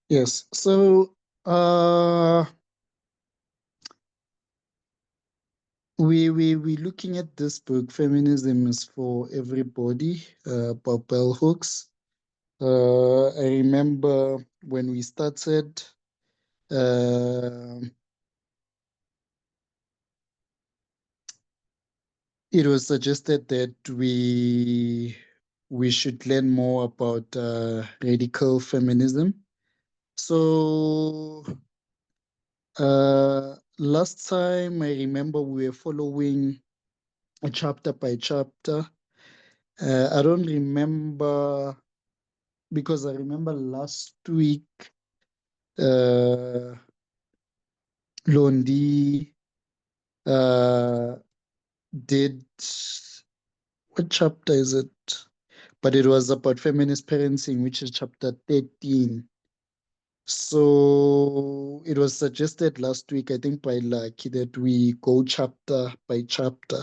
Yes. So we looking at this book, Feminism is for Everybody, by Bell Hooks. I remember when we started, uh, it was suggested that we should learn more about radical feminism. So last time I remember we were following a chapter by chapter. I don't remember because I remember last week, uh, Londi did, what chapter is it? But it was about feminist parenting, which is chapter 13. So it was suggested last week, I think by Lucky, that we go chapter by chapter.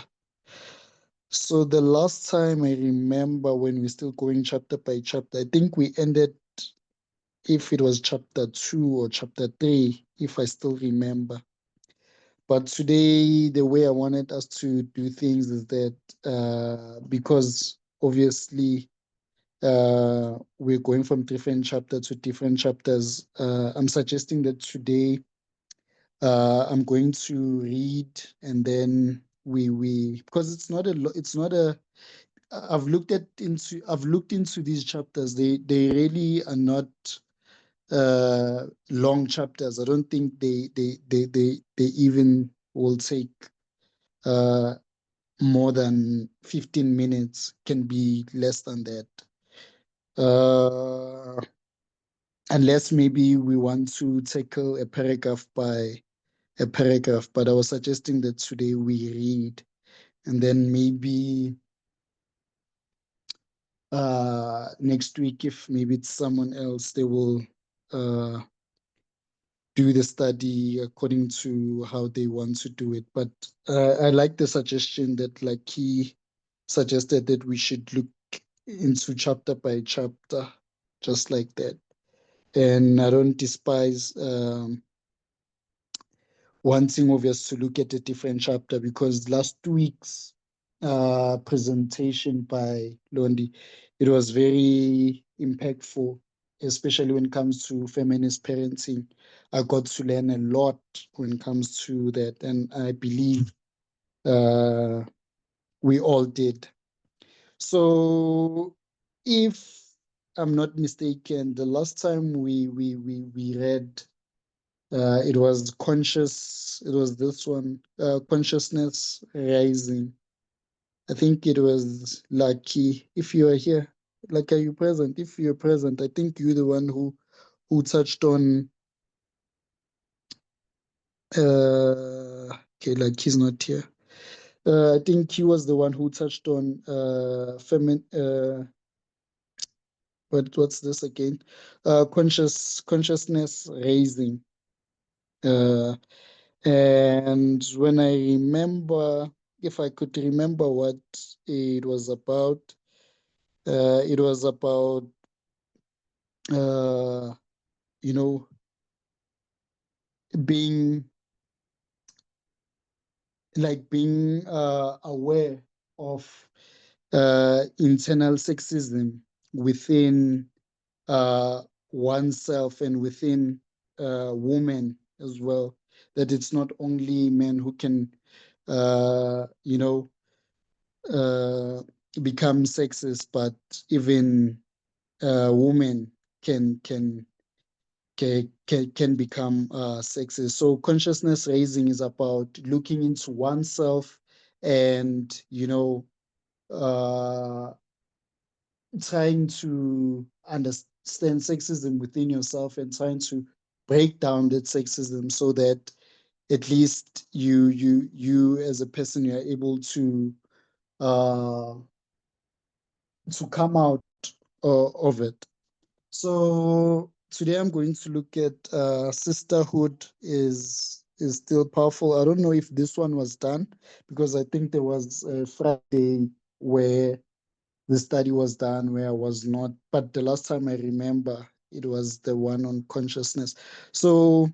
So the last time I remember when we're still going chapter by chapter, I think we ended, if it was chapter 2 or chapter 3, if I still remember. But today, the way I wanted us to do things is that because obviously we're going from different chapter to different chapters, I'm suggesting that today I'm going to read and then we because it's not a I've looked into these chapters. They really are not long chapters. I don't think they even will take uh, more than 15 minutes, can be less than that. Uh, unless maybe we want to tackle a paragraph by a paragraph, but I was suggesting that today we read and then maybe next week, if maybe it's someone else, they will uh, do the study according to how they want to do it. But I like the suggestion that, like, he suggested that we should look into chapter by chapter, just like that. And I don't despise wanting of us to look at a different chapter, because last week's presentation by Londi, it was very impactful, especially when it comes to feminist parenting. I got to learn a lot when it comes to that, and I believe uh, we all did. So, if I'm not mistaken, the last time we read, it was conscious. It was this one, consciousness rising. I think it was Lucky. If you are here, like, are you present? If you're present, I think you're the one who touched on. Okay, like he's not here. I think he was the one who touched on feminine. What's this again? Consciousness raising. Uh, And when I remember, if I could remember what it was about, uh, you know, being being aware of internal sexism within oneself and within women as well. That it's not only men who can, uh, you know, uh, become sexist, but even women can become sexist. So consciousness raising is about looking into oneself and uh, trying to understand sexism within yourself and trying to break down that sexism so that at least you as a person, you are able uh, to come out of it. So today I'm going to look at sisterhood is still powerful. I don't know if this one was done, because I think there was a Friday where the study was done where I was not. But the last time I remember, it was the one on consciousness. So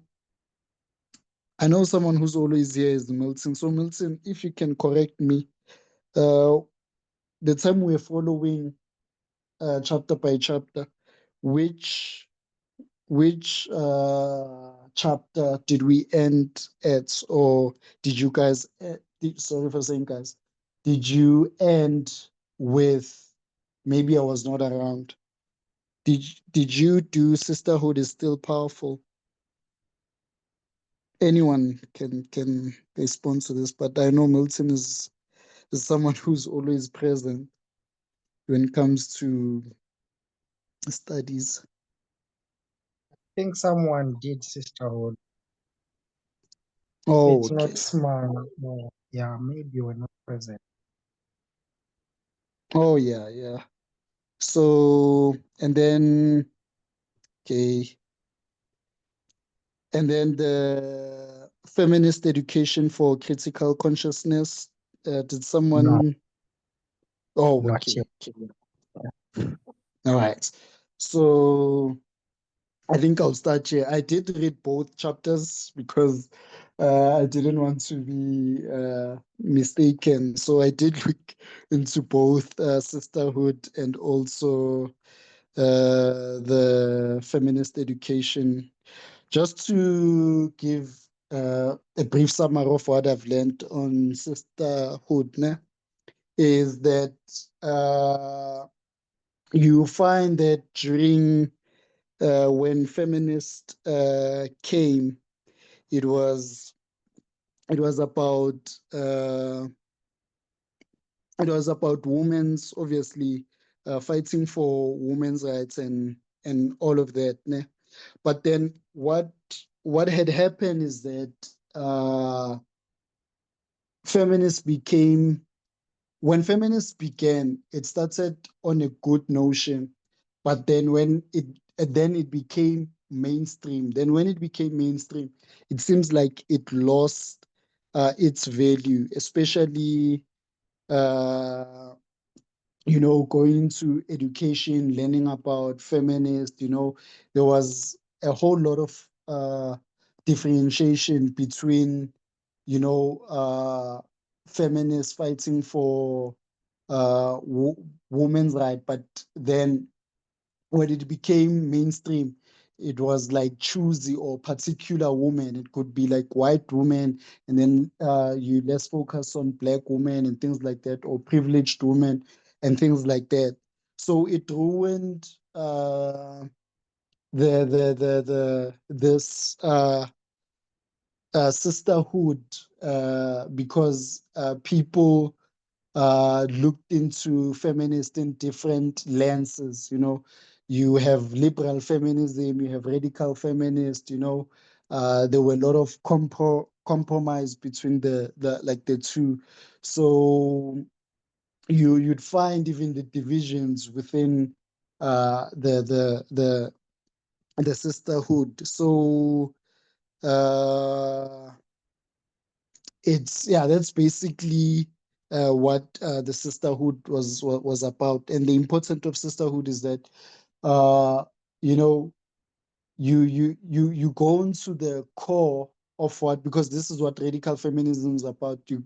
I know someone who's always here is Milton. So Milton, if you can correct me, uh, the time we're following chapter by chapter, which chapter did we end at, or did you guys? Sorry for saying guys. Did you end with? Maybe I was not around. Did you do sisterhood is still powerful? Anyone can respond to this, but I know Milton is someone who's always present when it comes to studies. I think someone did sisterhood. Oh, It's okay. not small. No. Yeah, maybe you were not present. Oh, yeah, yeah. So, and then, okay, and then the feminist education for critical consciousness. Did No, someone? Oh, not okay, yet. okay. All right. So I think I'll start here. I did read both chapters because I didn't want to be mistaken. So I did look into both sisterhood and also the feminist education. Just to give a brief summary of what I've learned on sisterhood, ne, is that you find that during when feminists came, it was it was about uh, it was about women's obviously fighting for women's rights and all of that. Ne? But then what had happened is that feminists became when feminists began, it started on a good notion, but then it became mainstream. Then when it became mainstream, it seems like it lost its value, especially uh, going into education, learning about feminists. There was a whole lot of differentiation between feminists fighting for women's right, but then when it became mainstream, it was like choosy or particular women. It could be like white women, and then you less focus on black women and things like that, or privileged women and things like that. So it ruined the this sisterhood because people looked into feminist in different lenses. You have liberal feminism, you have radical feminist. There were a lot of compromise between the two. So you'd find even the divisions within the sisterhood. So uh, it's yeah, that's basically what the sisterhood was about. And the importance of sisterhood is that uh, you know you go into the core of what, because this is what radical feminism is about. You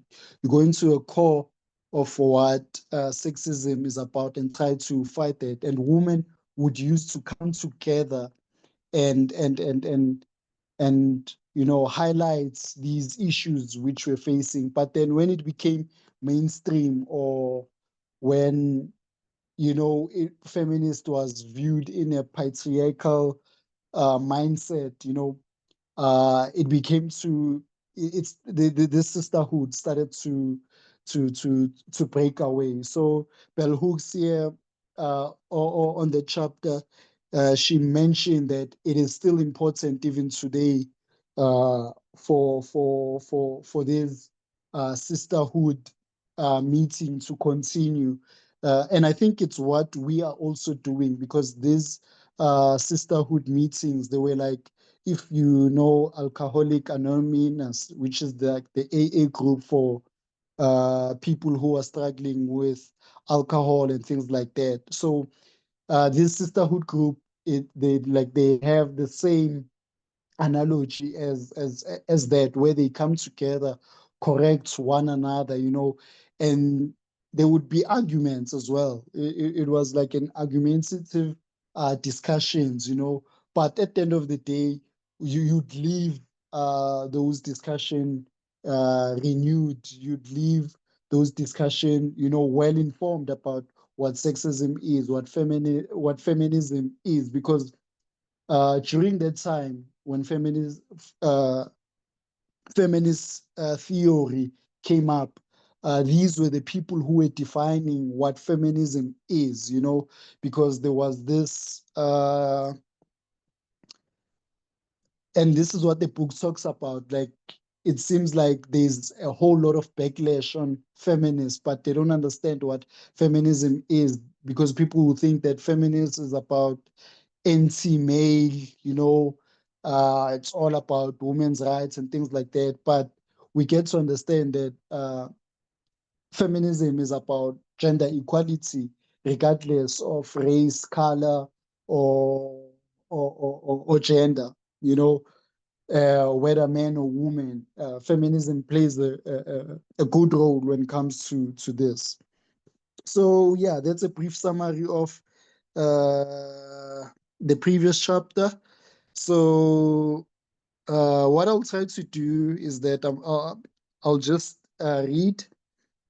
go into a core of what sexism is about and try to fight it. And women would use to come together and highlights these issues which we're facing. But then when it became mainstream, or when feminist was viewed in a patriarchal mindset, it became it's the sisterhood started to break away. So bell hooks here, or on the chapter, she mentioned that it is still important even today for this sisterhood meeting to continue. And I think it's what we are also doing, because these sisterhood meetings, they were like, if you know Alcoholic Anonymous, which is the AA group for people who are struggling with alcohol and things like that. So this sisterhood group they have the same analogy as that, where they come together, correct one another, and there would be arguments as well. It was like an argumentative discussions, but at the end of the day, you'd leave those discussion renewed. You'd leave those discussion, well informed about what sexism is, what feminism is, because during that time when uh, feminist theory came up, these were the people who were defining what feminism is, because there was this, and this is what the book talks about. Like, it seems like there's a whole lot of backlash on feminists, but they don't understand what feminism is, because people will think that feminism is about anti-male, it's all about women's rights and things like that. But we get to understand that feminism is about gender equality, regardless of race, color, or or gender. Whether man or woman, feminism plays a good role when it comes to this. So yeah, that's a brief summary of the previous chapter. So what I'll try to do is that I'll just read,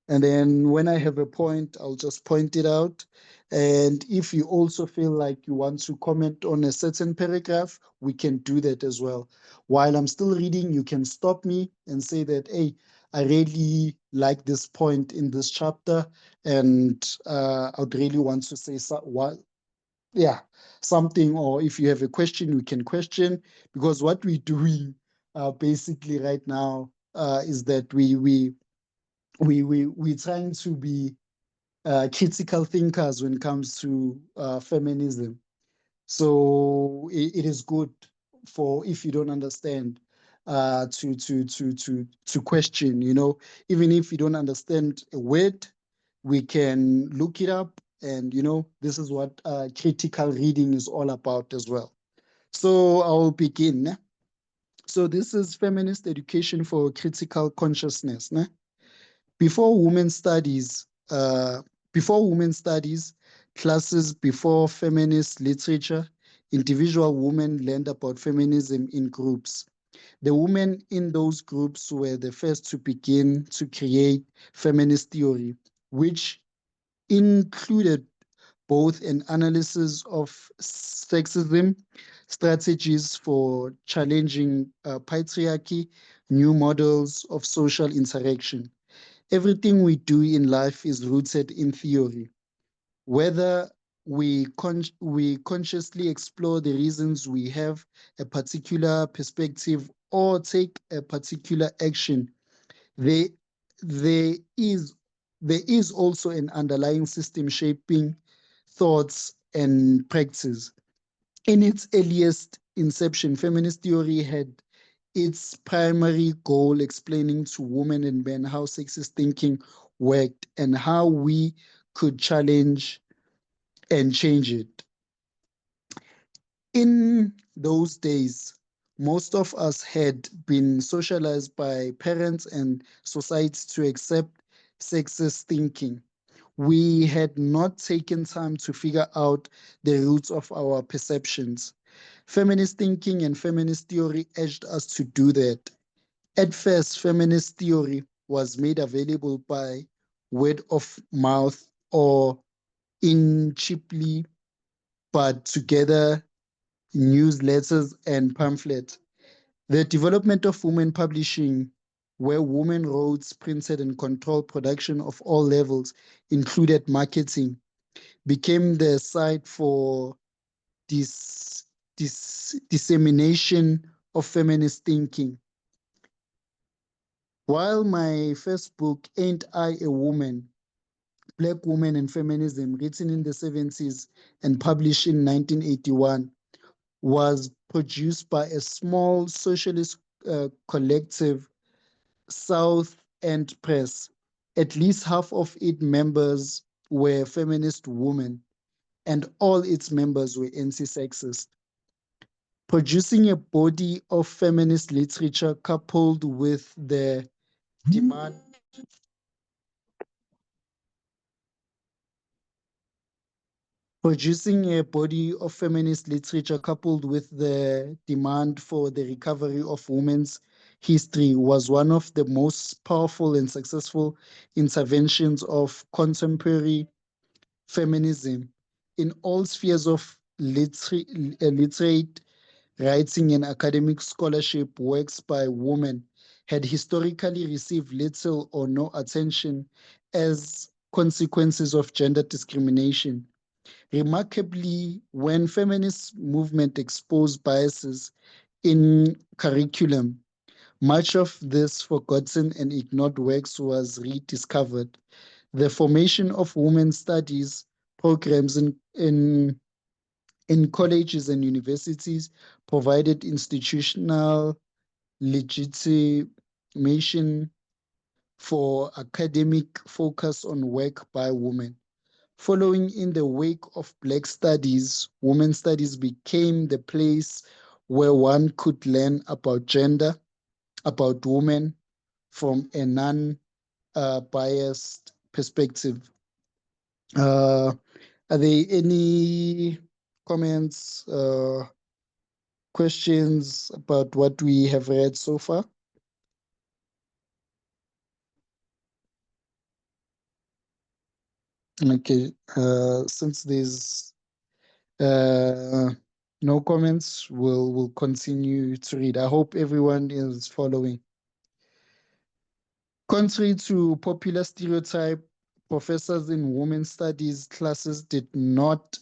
and then when I have a point, I'll just point it out. And if you also feel like you want to comment on a certain paragraph, we can do that as well. While I'm still reading, you can stop me and say that, hey, I really like this point in this chapter, and I'd really want to say yeah, something, or if you have a question, we can question, because what we're doing basically right now is that we're trying to be critical thinkers when it comes to feminism. So it is good for, if you don't understand, to question. Even if you don't understand a word, we can look it up, and this is what critical reading is all about as well. So I'll begin. Ne? So this is feminist education for critical consciousness. Ne? Before women studies, before women studies, classes before feminist literature, individual women learned about feminism in groups. The women in those groups were the first to begin to create feminist theory, which included both an analysis of sexism, strategies for challenging patriarchy, new models of social interaction. Everything we do in life is rooted in theory. Whether we consciously explore the reasons we have a particular perspective or take a particular action, there, there is there is also an underlying system shaping thoughts and practice. In its earliest inception, feminist theory had its primary goal explaining to women and men how sexist thinking worked and how we could challenge and change it. In those days, most of us had been socialized by parents and society to accept sexist thinking. We had not taken time to figure out the roots of our perceptions. Feminist thinking and feminist theory urged us to do that. At first, feminist theory was made available by word of mouth or in cheaply but together newsletters and pamphlets. The development of women publishing, where women wrote, printed, and controlled production of all levels, included marketing, became the site for this, this dissemination of feminist thinking. While my first book, Ain't I a Woman? Black Woman and Feminism, written in the 70s and published in 1981, was produced by a small socialist collective, South End Press. At least half of its members were feminist women. and all its members were anti-sexist. Producing a body of feminist literature coupled with the demand Producing a body of feminist literature coupled with the demand for the recovery of women's history was one of the most powerful and successful interventions of contemporary feminism. In all spheres of literate writing and academic scholarship, works by women had historically received little or no attention as consequences of gender discrimination. Remarkably, when feminist movement exposed biases in curriculum, much of this forgotten and ignored works was rediscovered. The formation of women's studies programs in colleges and universities provided institutional legitimation for academic focus on work by women. Following in the wake of Black studies, women's studies became the place where one could learn about gender, about women from a non biased perspective. Are there any comments, questions about what we have read so far? Okay, since there's uh, no comments, we'll continue to read. I hope everyone is following. Contrary to popular stereotype, professors in women's studies classes did not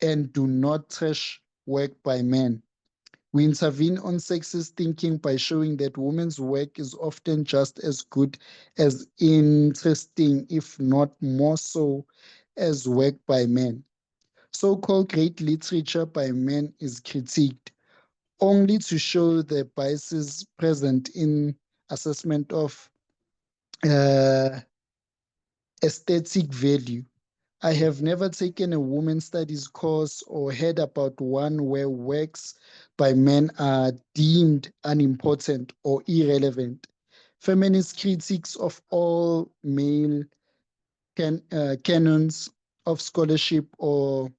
and do not trash work by men. We intervene on sexist thinking by showing that women's work is often just as good as interesting, if not more so, as work by men. So-called great literature by men is critiqued only to show the biases present in assessment of uh, aesthetic value. I have never taken a women's studies course or heard about one where works by men are deemed unimportant or irrelevant. Feminist critiques of all male canons of scholarship or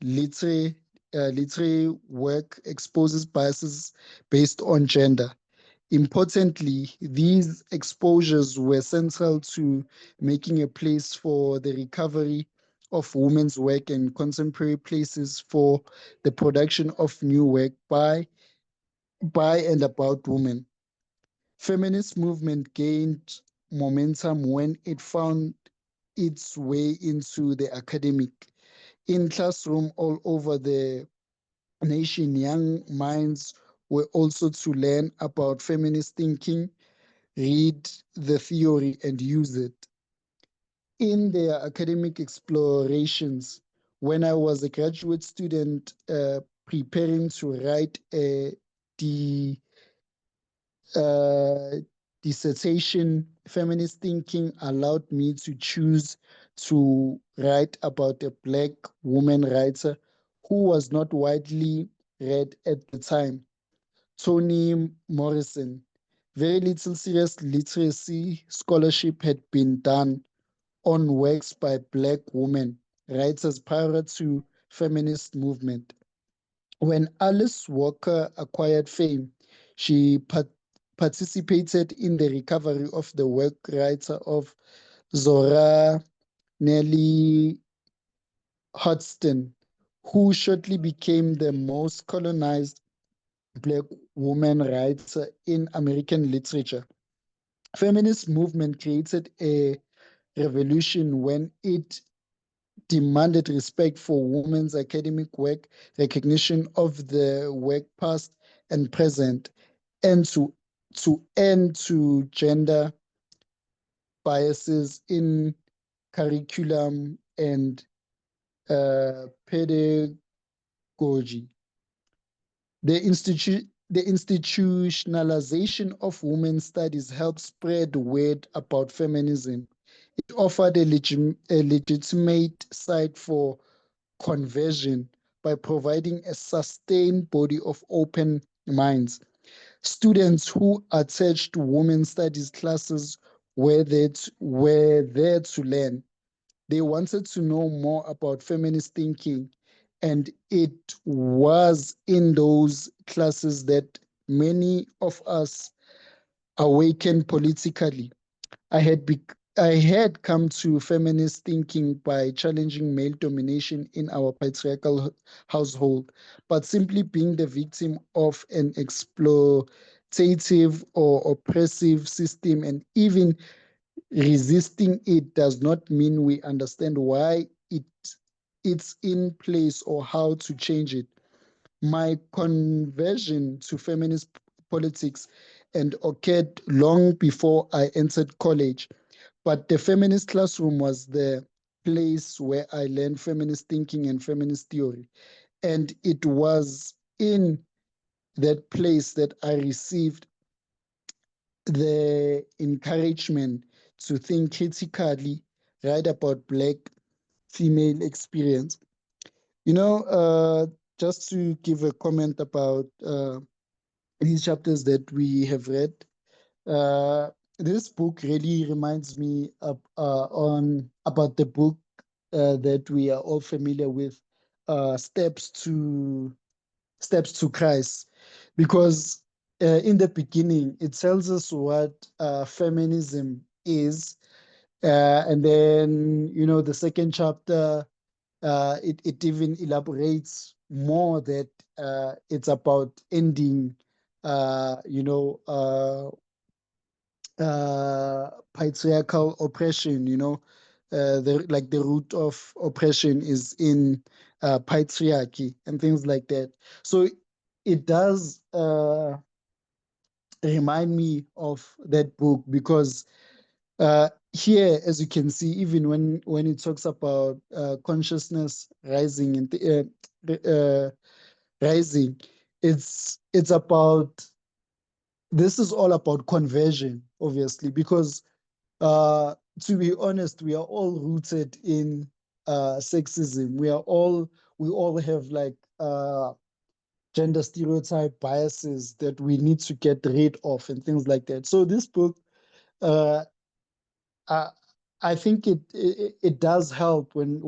literary, literary work exposes biases based on gender. Importantly, these exposures were central to making a place for the recovery of women's work and contemporary places for the production of new work by and about women. Feminist movement gained momentum when it found its way into the academic. In classroom all over the nation, young minds were also to learn about feminist thinking, read the theory, and use it. In their academic explorations, when I was a graduate student preparing to write a the, uh, dissertation, feminist thinking allowed me to choose to write about a Black woman writer who was not widely read at the time, Toni Morrison. Very little serious literacy scholarship had been done on works by Black women writers prior to feminist movement. When Alice Walker acquired fame, she participated in the recovery of the work writer of Zora Neale Hurston, who shortly became the most colonized Black woman writer in American literature. Feminist movement created a revolution when it demanded respect for women's academic work, recognition of the work past and present, and to end to gender biases in curriculum and pedagogy. The institutionalization of women's studies helped spread word about feminism. It offered a legitimate site for conversion by providing a sustained body of open minds. Students who attached to women's studies classes were there to learn. They wanted to know more about feminist thinking, and it was in those classes that many of us awakened politically. I had I had come to feminist thinking by challenging male domination in our patriarchal household, but simply being the victim of an exploitative or oppressive system and even resisting it does not mean we understand why it's in place or how to change it. My conversion to feminist politics and occurred long before I entered college, but the feminist classroom was the place where I learned feminist thinking and feminist theory. And it was in that place that I received the encouragement to think critically, write about Black female experience. You know, just to give a comment about these chapters that we have read, uh, this book really reminds me on about the book that we are all familiar with, Steps to Christ, because in the beginning it tells us what feminism is, and then the second chapter it even elaborates more that it's about ending, patriarchal oppression. The root of oppression is in patriarchy and things like that. So it does remind me of that book because here, as you can see, even when it talks about consciousness rising and rising, it's about this is all about conversion, obviously, because uh, to be honest, we are all rooted in sexism. We all have like gender stereotype biases that we need to get rid of and things like that. So this book, uh, I, I think it does help when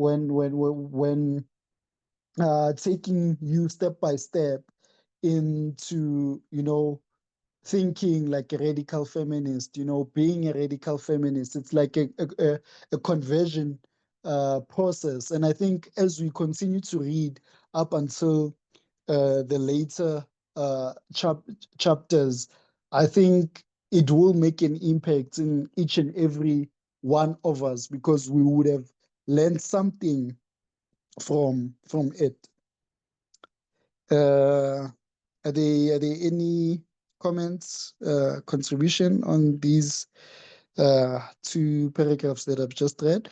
taking you step by step into thinking like a radical feminist, being a radical feminist. It's like a conversion process. And I think as we continue to read up until the later chapters, I think it will make an impact in each and every one of us because we would have learned something from it. Are there any comments, contribution on these two paragraphs that I've just read?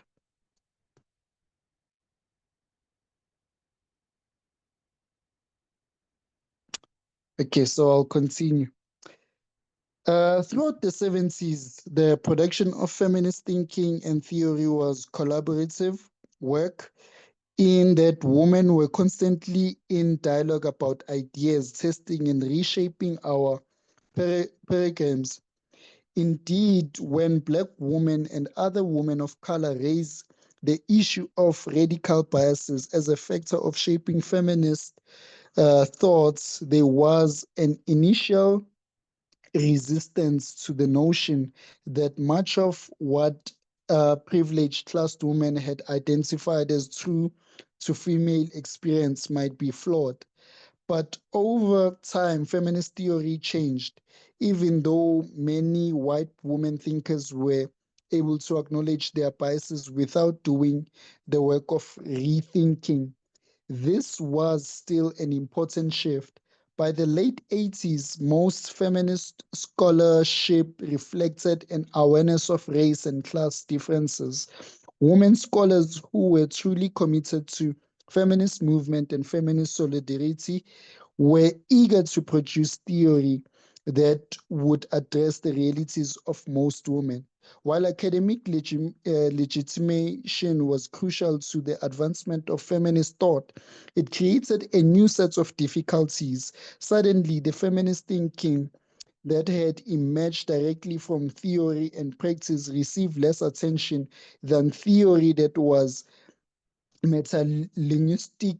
Okay, so I'll continue. Throughout the 70s, the production of feminist thinking and theory was collaborative work in that women were constantly in dialogue about ideas, testing and reshaping our paradigms. Indeed, when Black women and other women of color raise the issue of radical biases as a factor of shaping feminist thoughts, there was an initial resistance to the notion that much of what privileged class women had identified as true to female experience might be flawed. But over time, feminist theory changed, even though many white women thinkers were able to acknowledge their biases without doing the work of rethinking. This was still an important shift. By the late 80s, most feminist scholarship reflected an awareness of race and class differences. Women scholars who were truly committed to feminist movement and feminist solidarity were eager to produce theory that would address the realities of most women. While academic legitimation was crucial to the advancement of feminist thought, it created a new set of difficulties. Suddenly, the feminist thinking that had emerged directly from theory and practice received less attention than theory that was metalinguistic,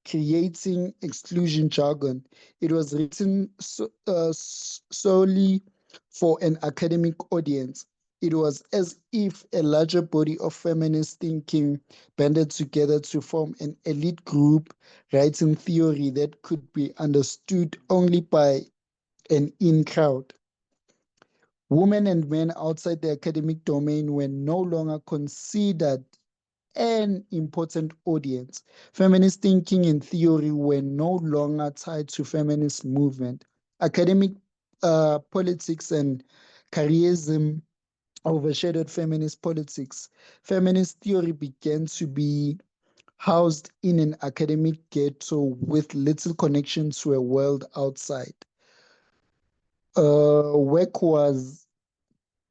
creating exclusion jargon. It was written solely for an academic audience. It was as if a larger body of feminist thinking banded together to form an elite group writing theory that could be understood only by an in crowd. Women and men outside the academic domain were no longer considered an important audience. Feminist thinking and theory were no longer tied to feminist movement. Academic politics and careerism overshadowed feminist politics. Feminist theory began to be housed in an academic ghetto with little connection to a world outside. Work was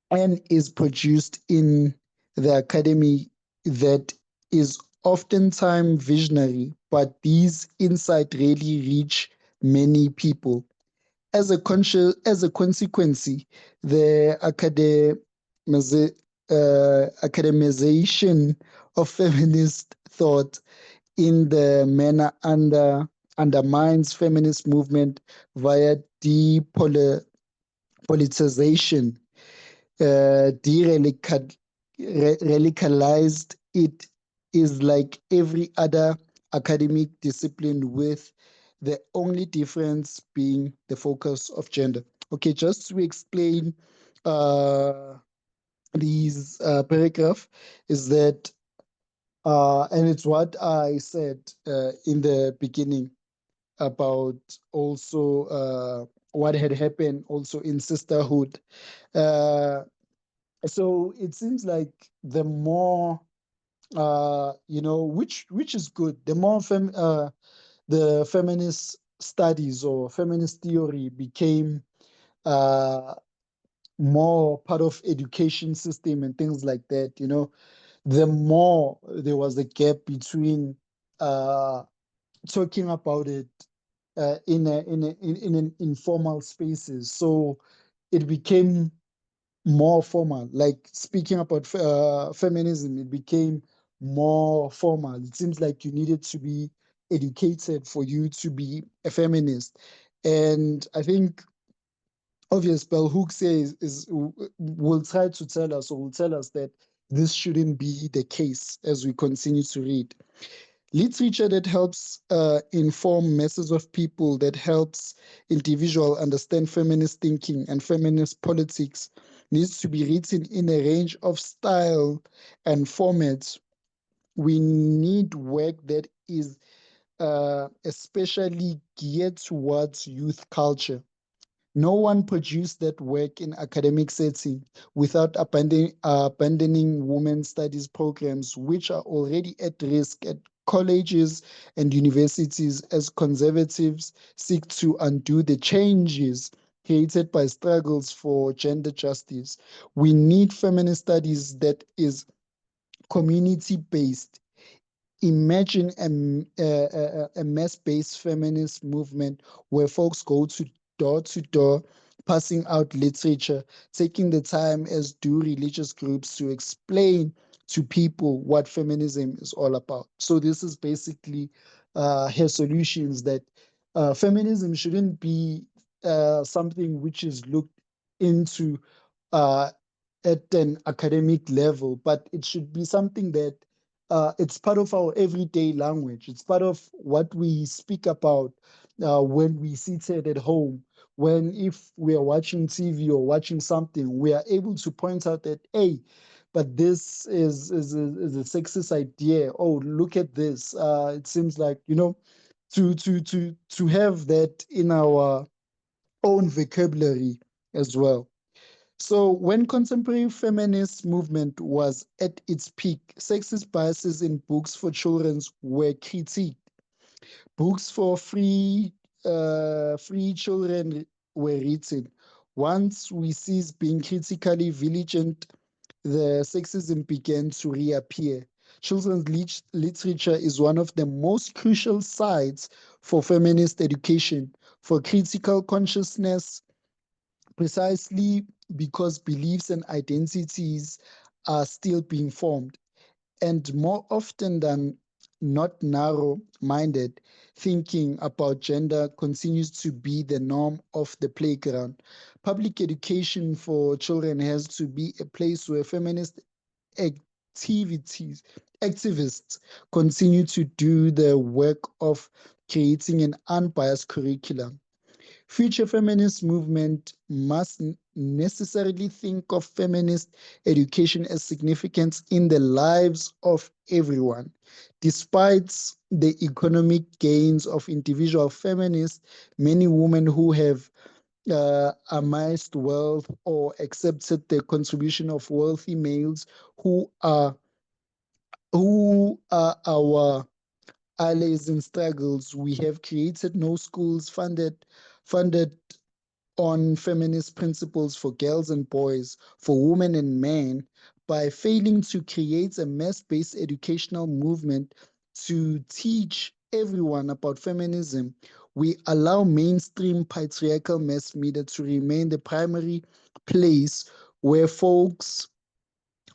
and is produced in the academy that is oftentimes visionary, but these insights rarely reach many people. As a consequence, the academization of feminist thought in the manner undermines feminist movement via depoliticization, de-radicalized. It is like every other academic discipline, with the only difference being the focus of gender. Okay, just to explain uh, these paragraph is that, and it's what I said in the beginning about also what had happened also in sisterhood. Uh, so it seems like the more which is good, the more the feminist studies or feminist theory became uh more part of education system and things like that, the more there was a gap between uh talking about it in an informal spaces. So it became more formal. Like speaking about feminism, it became more formal. It seems like you needed to be educated for you to be a feminist. And I think obvious Bell Hooks is will try to tell us, or will tell us, that this shouldn't be the case as we continue to read. Literature that helps inform masses of people, that helps individual understand feminist thinking and feminist politics, needs to be written in a range of style and formats. We need work that is especially geared towards youth culture. No one produced that work in academic setting without abandoning women's studies programs, which are already at risk at colleges and universities as conservatives seek to undo the changes created by struggles for gender justice. We need feminist studies that is community based. Imagine a mass-based feminist movement where folks go to door, passing out literature, taking the time as do religious groups to explain to people what feminism is all about. So this is basically her solutions, that feminism shouldn't be something which is looked into uh, at an academic level, but it should be something that it's part of our everyday language. It's part of what we speak about when we seated at home. When if we are watching TV or watching something, we are able to point out that, hey, but this is a sexist idea. Oh, look at this. It seems like, to have that in our own vocabulary as well. So when contemporary feminist movement was at its peak, sexist biases in books for children were critiqued. Books for free children were written. Once we cease being critically vigilant, the sexism began to reappear. Children's literature is one of the most crucial sites for feminist education, for critical consciousness, precisely because beliefs and identities are still being formed. And more often than not, narrow minded thinking about gender continues to be the norm of the playground. Public education for children has to be a place where feminist activities activists continue to do the work of creating an unbiased curriculum. Future feminist movement must necessarily think of feminist education as significant in the lives of everyone. Despite the economic gains of individual feminists, many women who have amassed wealth or accepted the contribution of wealthy males who are our allies in struggles. We have created no schools funded on feminist principles for girls and boys, for women and men, by failing to create a mass based educational movement to teach everyone about feminism. We allow mainstream patriarchal mass media to remain the primary place where folks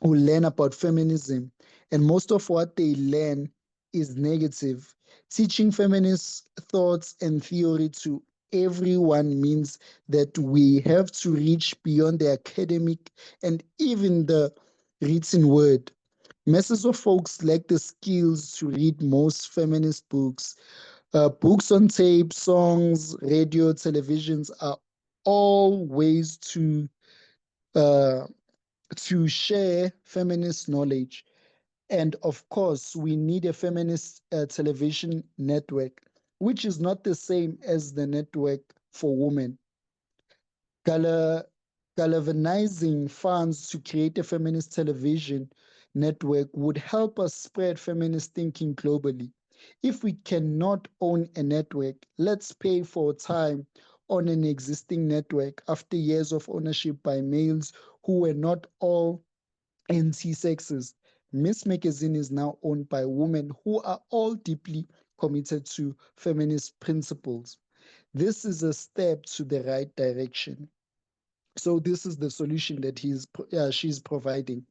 who learn about feminism, and most of what they learn is negative. Teaching feminist thoughts and theory to everyone means that we have to reach beyond the academic and even the written word. Masses of folks lack the skills to read most feminist books. Books on tape, songs, radio, televisions are all ways uh, to share feminist knowledge. And of course, we need a feminist television network, which is not the same as the network for women. Gala- Galvanizing funds to create a feminist television network would help us spread feminist thinking globally. If we cannot own a network, let's pay for time on an existing network after years of ownership by males who were not all anti-sexist. Miss Magazine is now owned by women who are all deeply committed to feminist principles. This is a step to the right direction. So this is the solution that she's providing.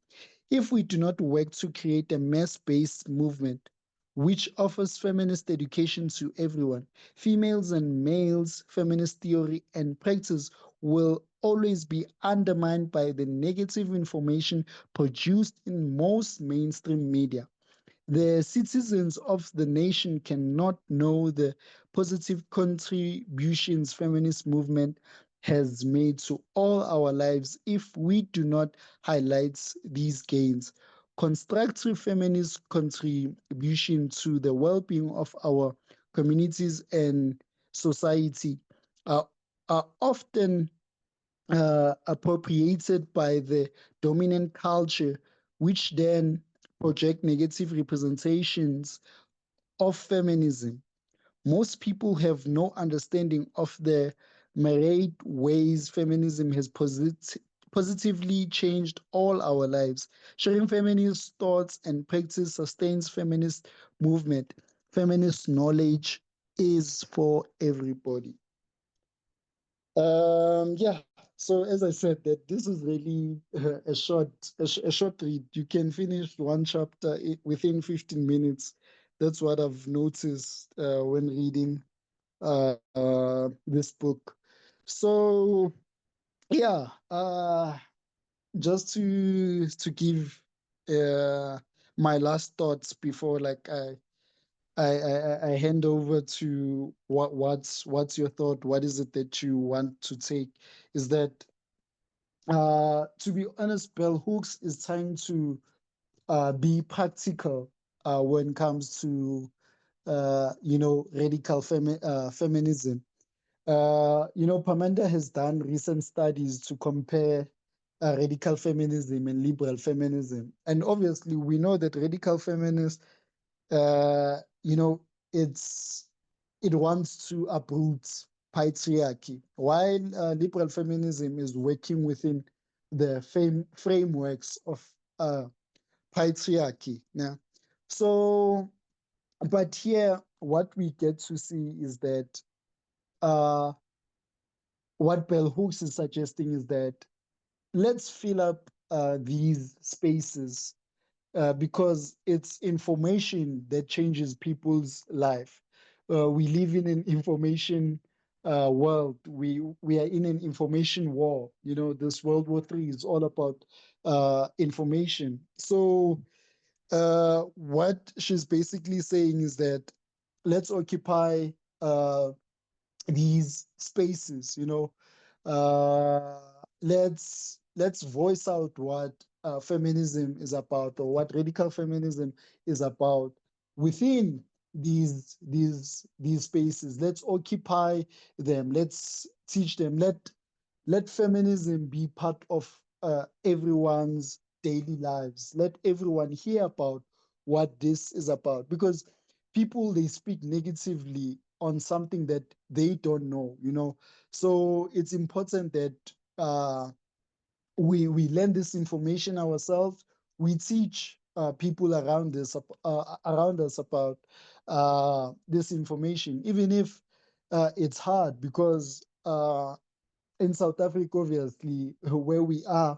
If we do not work to create a mass-based movement which offers feminist education to everyone, females and males, feminist theory and practice will always be undermined by the negative information produced in most mainstream media. The citizens of the nation cannot know the positive contributions feminist movement has made to all our lives if we do not highlight these gains. Constructive feminist contribution to the well-being of our communities and society are, are often appropriated by the dominant culture, which then project negative representations of feminism. Most people have no understanding of the myriad ways feminism has positively changed all our lives. Sharing feminist thoughts and practice sustains feminist movement. Feminist knowledge is for everybody. Yeah. So as I said, that this is really a short read. You can finish one chapter within 15 minutes. That's what I've noticed when reading this book. So yeah, just to give uh, my last thoughts before like I hand over to what's your thought? What is it that you want to take? Is that to be honest, Bell Hooks is trying to be practical when it comes to radical feminism. Pamanda has done recent studies to compare radical feminism and liberal feminism, and obviously we know that radical feminists uh, you know, it's it wants to uproot patriarchy, while liberal feminism is working within the frameworks of patriarchy. Yeah. So, but here, what we get to see is that uh, what Bell Hooks is suggesting is that let's fill up these spaces because it's information that changes people's life. We live in an information world. We are in an information war. You know, this World War III is all about information. So what she's basically saying is that let's occupy uh, these spaces, you know. Let's voice out what feminism is about, or what radical feminism is about within these spaces. Let's occupy them. Let's teach them. Let feminism be part of everyone's daily lives. Let everyone hear about what this is about, because people, they speak negatively on something that they don't know, you know. So it's important that we learn this information ourselves. We teach people around us about this information, even if it's hard, because in South Africa, obviously, where we are,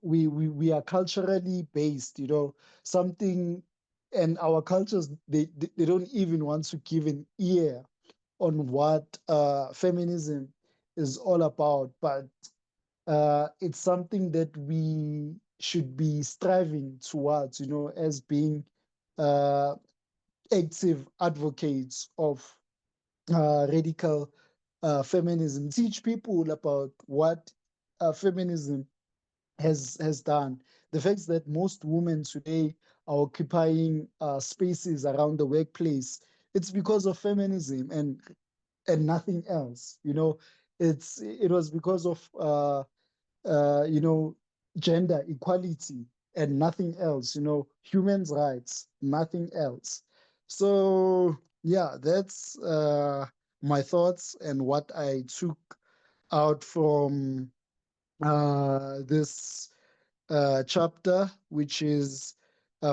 we are culturally based, you know, something, and our cultures, they don't even want to give an ear on what feminism is all about. But it's something that we should be striving towards, you know, as being uh, active advocates of radical feminism. Teach people about what feminism has done. The fact that most women today are occupying spaces around the workplace, it's because of feminism and nothing else. You know, it was because of you know, gender equality and nothing else. You know, human rights, nothing else. So yeah, that's my thoughts and what I took out from this chapter, which is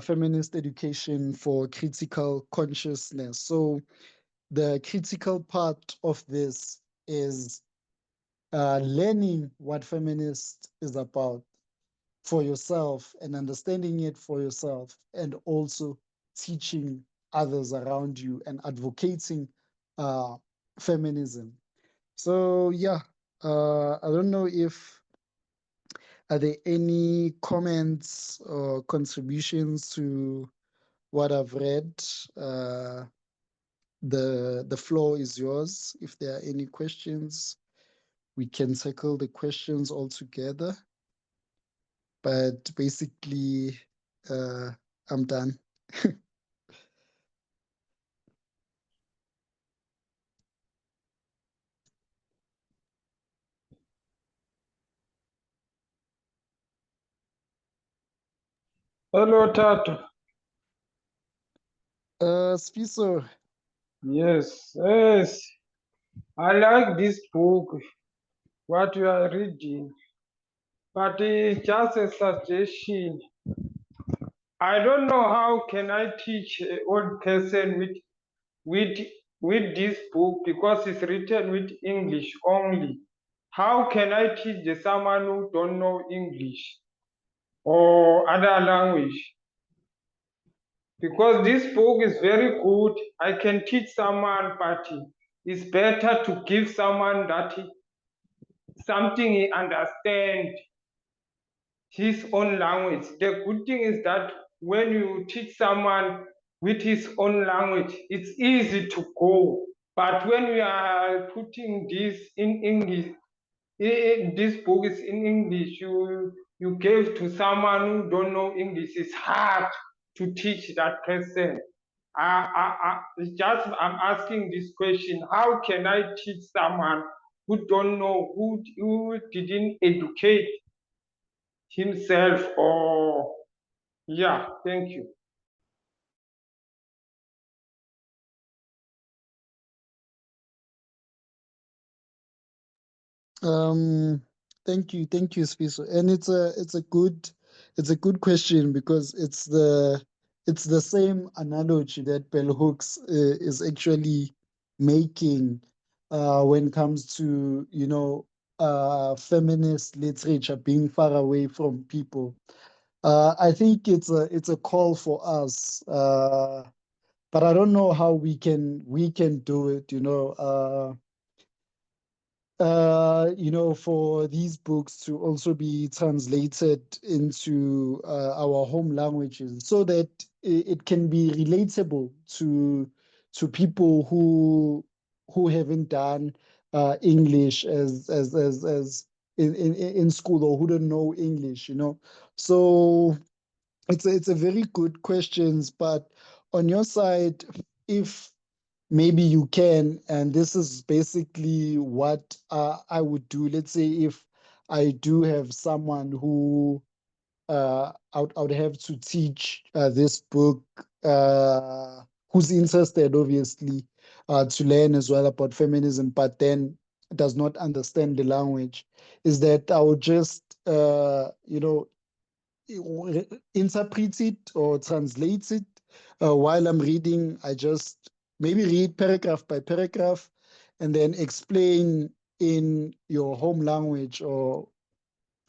feminist education for critical consciousness. So the critical part of this is learning what feminist is about for yourself and understanding it for yourself, and also teaching others around you and advocating uh, feminism. So yeah, I don't know if are there any comments or contributions to what I've read. Uh, the floor is yours. If there are any questions, we can tackle the questions all together. But basically, uh, I'm done. Hello, Thato. Spiso, Yes, yes. I like this book, what you are reading. But it's just a suggestion. I don't know how can I teach an old person with with this book because it's written with English only. How can I teach the someone who don't know English or other language? Because this book is very good. I can teach someone, but it's better to give someone that something he understand his own language. The good thing is that when you teach someone with his own language, it's easy to go. But when we are putting this in English, this book is in English, you gave to someone who don't know English, it's hard to teach that person. It's just I'm asking this question: how can I teach someone who don't know, who didn't educate himself? Or yeah, thank you. um, Thank you, Sfiso. And it's a good question because it's the same analogy that Bell Hooks is actually making when it comes to feminist literature being far away from people. I think it's a call for us, but I don't know how we can do it. For these books to also be translated into our home languages so that it can be relatable to people who haven't done English as in school or who don't know English. So it's a very good questions, but on your side, if maybe you can, and this is basically what I would do. Let's say if I do have someone who I would have to teach this book, who's interested, obviously, to learn as well about feminism, but then does not understand the language, is that I would just, interpret it or translate it while I'm reading. I just maybe read paragraph by paragraph and then explain in your home language or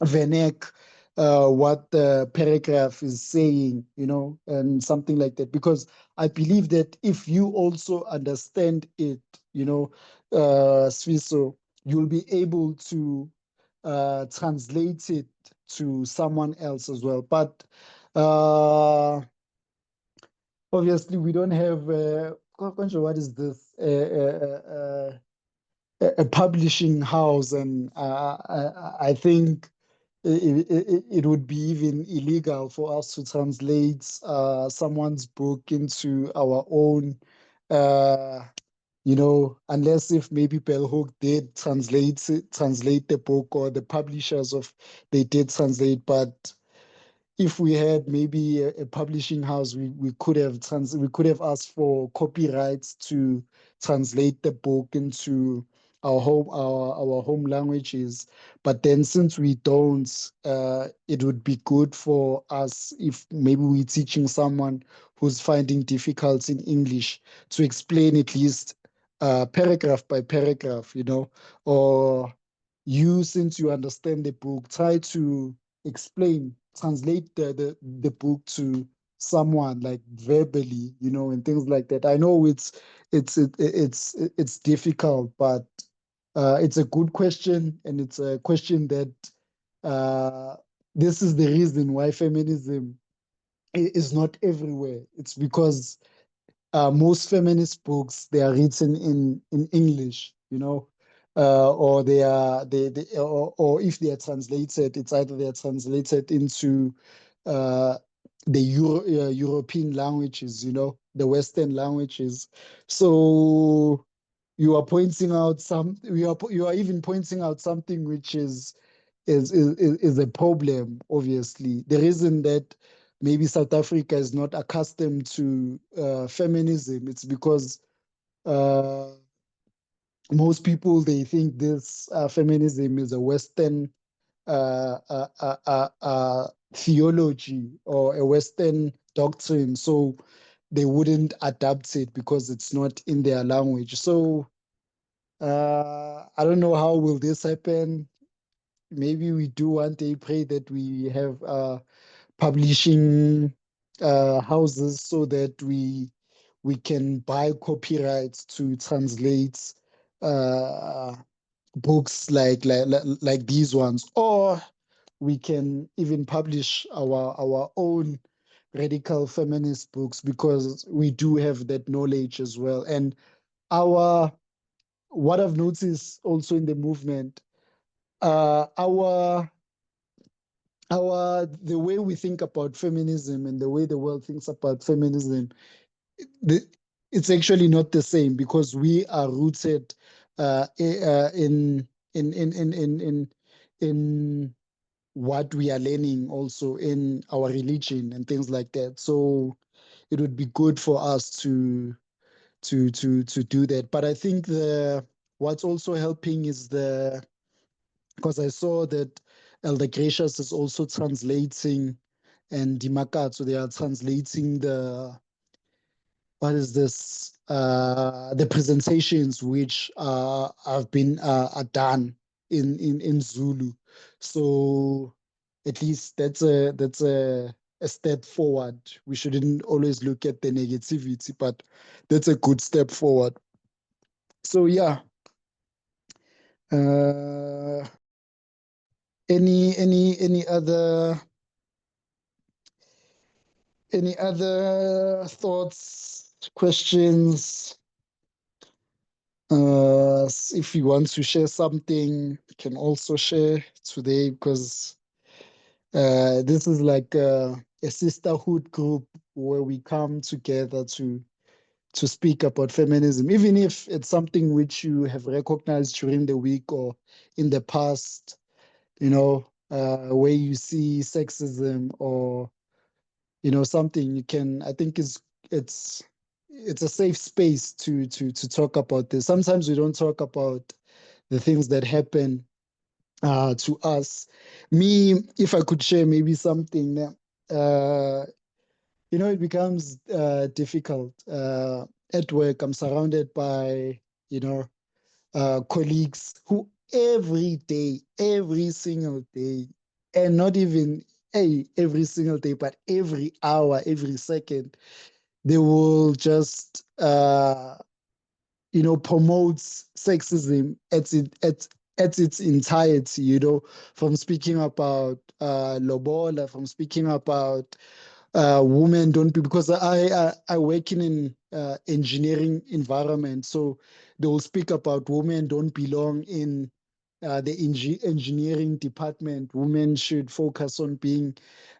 vernac what the paragraph is saying, and something like that. Because I believe that if you also understand it, Swiso, you'll be able to translate it to someone else as well. But obviously, we don't have. What is this? A publishing house, and I think it would be even illegal for us to translate someone's book into our own, unless if maybe Bell Hook did translate the book, or the publishers of they did translate. But if we had maybe a publishing house, we could have asked for copyrights to translate the book into our home languages. But then since we don't, it would be good for us if maybe we're teaching someone who's finding difficult in English to explain at least paragraph by paragraph, or you, since you understand the book, try to translate the book to someone like verbally, and things like that. I know it's difficult, but it's a good question, and it's a question that uh, this is the reason why feminism is not everywhere. It's because most feminist books, they are written in English, or or if they are translated, it's either they are translated into uh, the European languages, the Western languages. So you are even pointing out something which is a problem. Obviously, the reason that maybe South Africa is not accustomed to feminism, it's because uh, most people, they think this feminism is a Western theology or a Western doctrine, so they wouldn't adapt it because it's not in their language. So I don't know how will this happen. Maybe we do one day pray that we have publishing houses so that we can buy copyrights to translate uh, books like these ones, or we can even publish our own radical feminist books, because we do have that knowledge as well. And our what I've noticed also in the movement, our the way we think about feminism and the way the world thinks about feminism, the, it's actually not the same, because we are rooted in what we are learning also in our religion and things like that. So it would be good for us to do that. But I think the what's also helping is because I saw that Elder Gracious is also translating, and Dimakatso, they are translating what is this? The presentations which have been are done in Zulu. So at least that's a step forward. We shouldn't always look at the negativity, but that's a good step forward. So yeah. Uh, any other thoughts, questions? If you want to share something, you can also share today, because this is like a sisterhood group where we come together to speak about feminism, even if it's something which you have recognized during the week or in the past, where you see sexism or something. You can, I think it's it's a safe space to talk about this. Sometimes we don't talk about the things that happen to us. Me, if I could share maybe something, it becomes difficult at work. I'm surrounded by colleagues who every day, every single day, and not even every single day, but every hour, every second, they will just promotes sexism at its entirety, from speaking about lobola, from speaking about women don't be, because I work in an engineering environment, so they will speak about women don't belong in the engineering department. Women should focus on being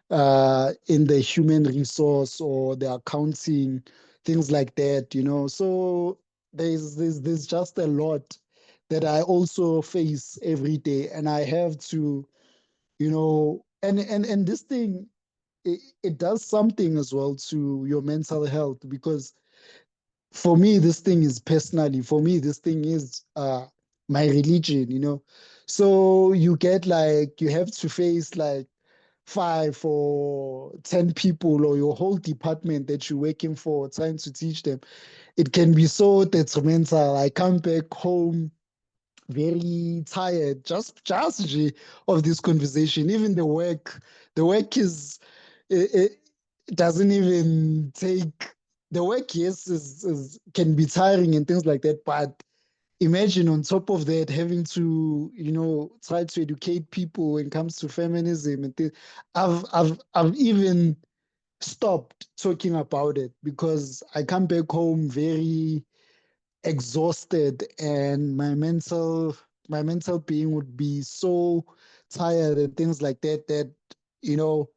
in the human resource or the accounting, things like that, So there's just a lot that I also face every day, and I have to, and this thing, it does something as well to your mental health, because for me this thing is personally, for me this thing is my religion, so you get like, you have to face like 5 or 10 people, or your whole department that you're working for, trying to teach them. It can be so detrimental. I come back home very tired, just of this conversation. Even the work is, it doesn't even take, the work, yes, can be tiring and things like that, but imagine on top of that having to try to educate people when it comes to feminism and things. I've even stopped talking about it, because I come back home very exhausted, and my mental being would be so tired and things like that, you know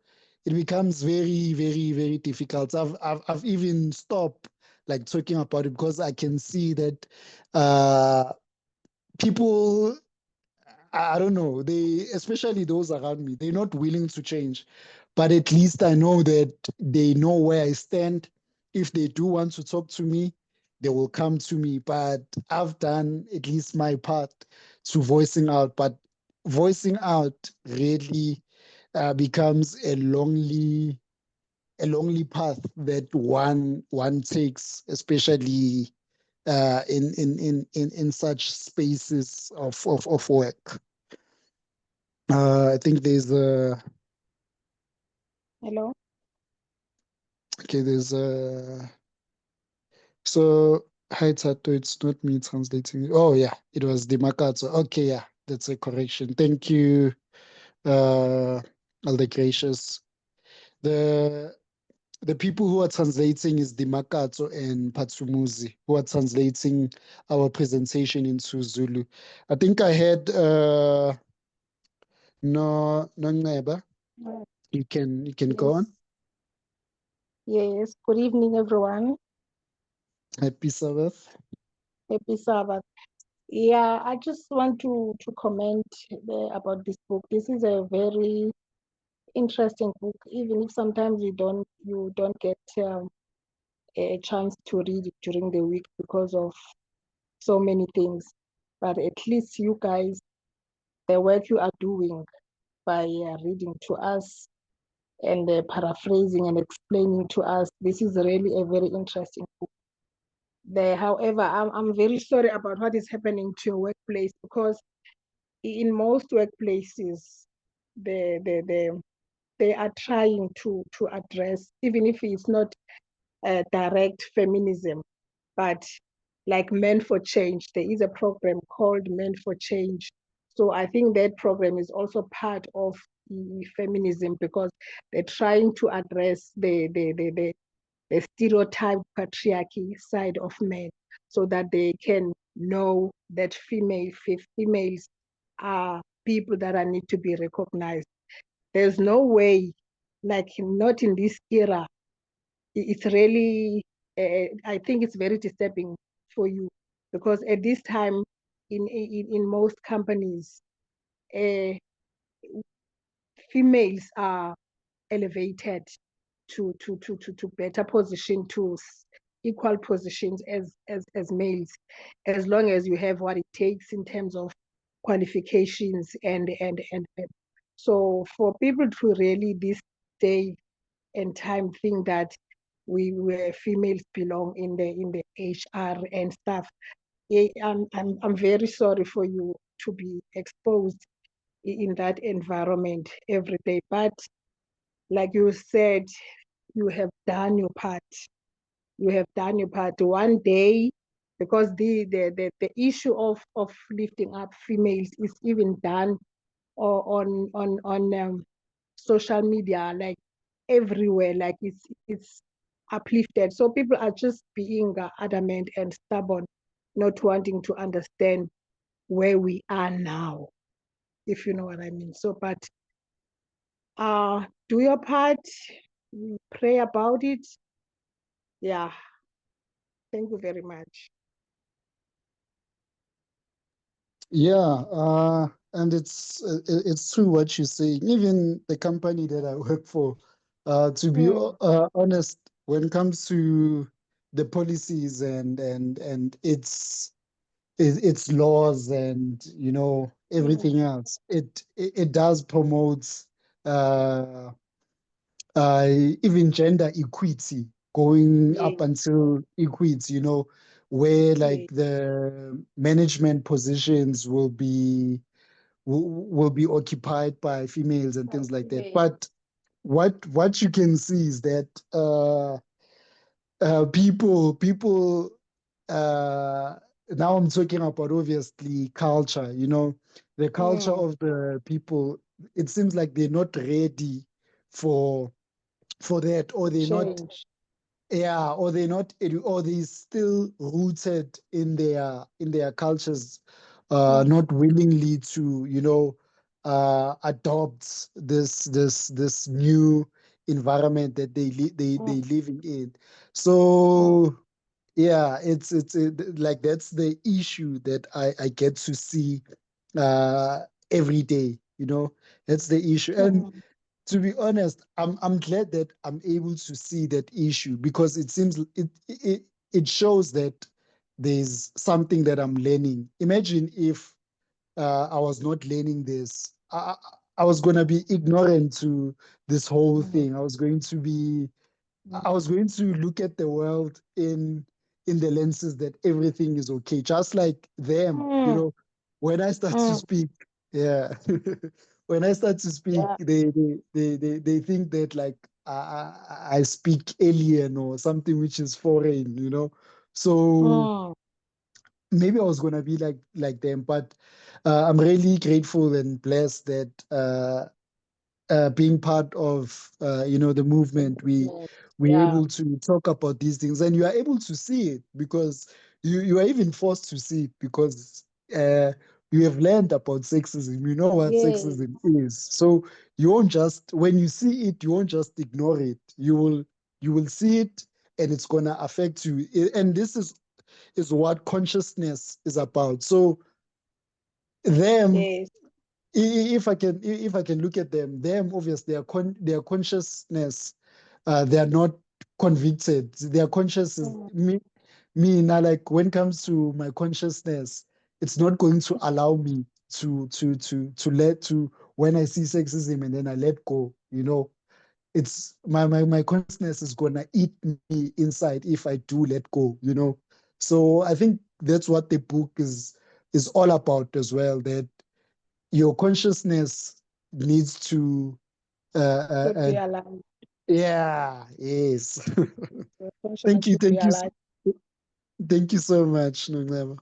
it becomes very, very, very difficult. I've even stopped like talking about it, because I can see that uh people, I don't know, they, especially those around me, they're not willing to change. But at least I know that they know where I stand. If they do want to talk to me, they will come to me. But I've done at least my part to voicing out. But voicing out really becomes a lonely path that one takes, especially in such spaces of work. I think there's a Hello. okay. There's a so hi Thato. It's not me translating. Oh yeah, it was the Makato. Okay, yeah, that's a correction. Thank you, all the gracious. The the people who are translating is the Makato and Patsumuzi, who are translating our presentation into Zulu. I think I had no Neba. Uh, You can go Yes. on. Yes. Good evening, everyone. Happy Sabbath. Happy Sabbath. Yeah, I just want to comment about this book. This is a very interesting book, even if sometimes you don't get a chance to read it during the week because of so many things. But at least you guys the work you are doing by reading to us and paraphrasing and explaining to us. This is really a very interesting book. However, I'm very sorry about what is happening to your workplace, because in most workplaces, they are trying to address, even if it's not direct feminism, but like Men for Change. There is a program called Men for Change. So I think that program is also part of the feminism, because they're trying to address the stereotyped patriarchy side of men, so that they can know that females are people that need to be recognized. There's no way, like not in this era. It's really, I think it's very disturbing for you, because at this time, in most companies, uh, females are elevated to better position, to equal positions as males, as long as you have what it takes in terms of qualifications and so for people to really this day and time think that we were females belong in the HR and stuff. I'm very sorry for you to be exposed in that environment every day. But like you said, you have done your part. You have done your part. One day, because the issue of lifting up females is even done on social media, like everywhere, like it's uplifted. So people are just being adamant and stubborn, not wanting to understand where we are now, if you know what I mean. So, but do your part, pray about it. Yeah. Thank you very much. Yeah, and it's true what you're saying. Even the company that I work for, to be honest, when it comes to the policies and its laws and everything else, it does promote uh, even gender equity, going up Yes, until equity, where like yes, the management positions will be occupied by females and things like that. yes. But what you can see is that people now I'm talking about obviously culture, the culture of the people. It seems like they're not ready for that, or they're not, Change. yeah, or they're not or they're still rooted in their cultures, not willingly to adopt this new environment that they living in. So yeah, like that's the issue that I get to see uh every day, that's the issue. And to be honest, I'm glad that I'm able to see that issue, because it seems it shows that there's something that I'm learning. Imagine if I was not learning this. I was going to be ignorant to this whole thing. I was going to look at the world in the lenses that everything is okay, just like them. When I start to speak, yeah, when I start to speak, Yeah. they think that like I speak alien or something which is foreign, So maybe I was gonna be like them, but I'm really grateful and blessed that being part of the movement, we're Yeah. able to talk about these things, and you are able to see it, because you are even forced to see it, because uh, you have learned about sexism. You know what Yes. sexism is. So you won't just, when you see it, you won't just ignore it. You will see it, and it's gonna affect you. And this is what consciousness is about. So them, Yes. if I can look at them obviously their consciousness, they are not convicted. Their conscious is me now. Like when it comes to my consciousness, it's not going to allow me to when I see sexism and then I let go, it's my consciousness is gonna eat me inside if I do let go. So I think that's what the book is all about as well, that your consciousness needs to Should be alive. yeah, yes. Your consciousness Thank you, should be thank you, alive. thank you so much, Nongleba.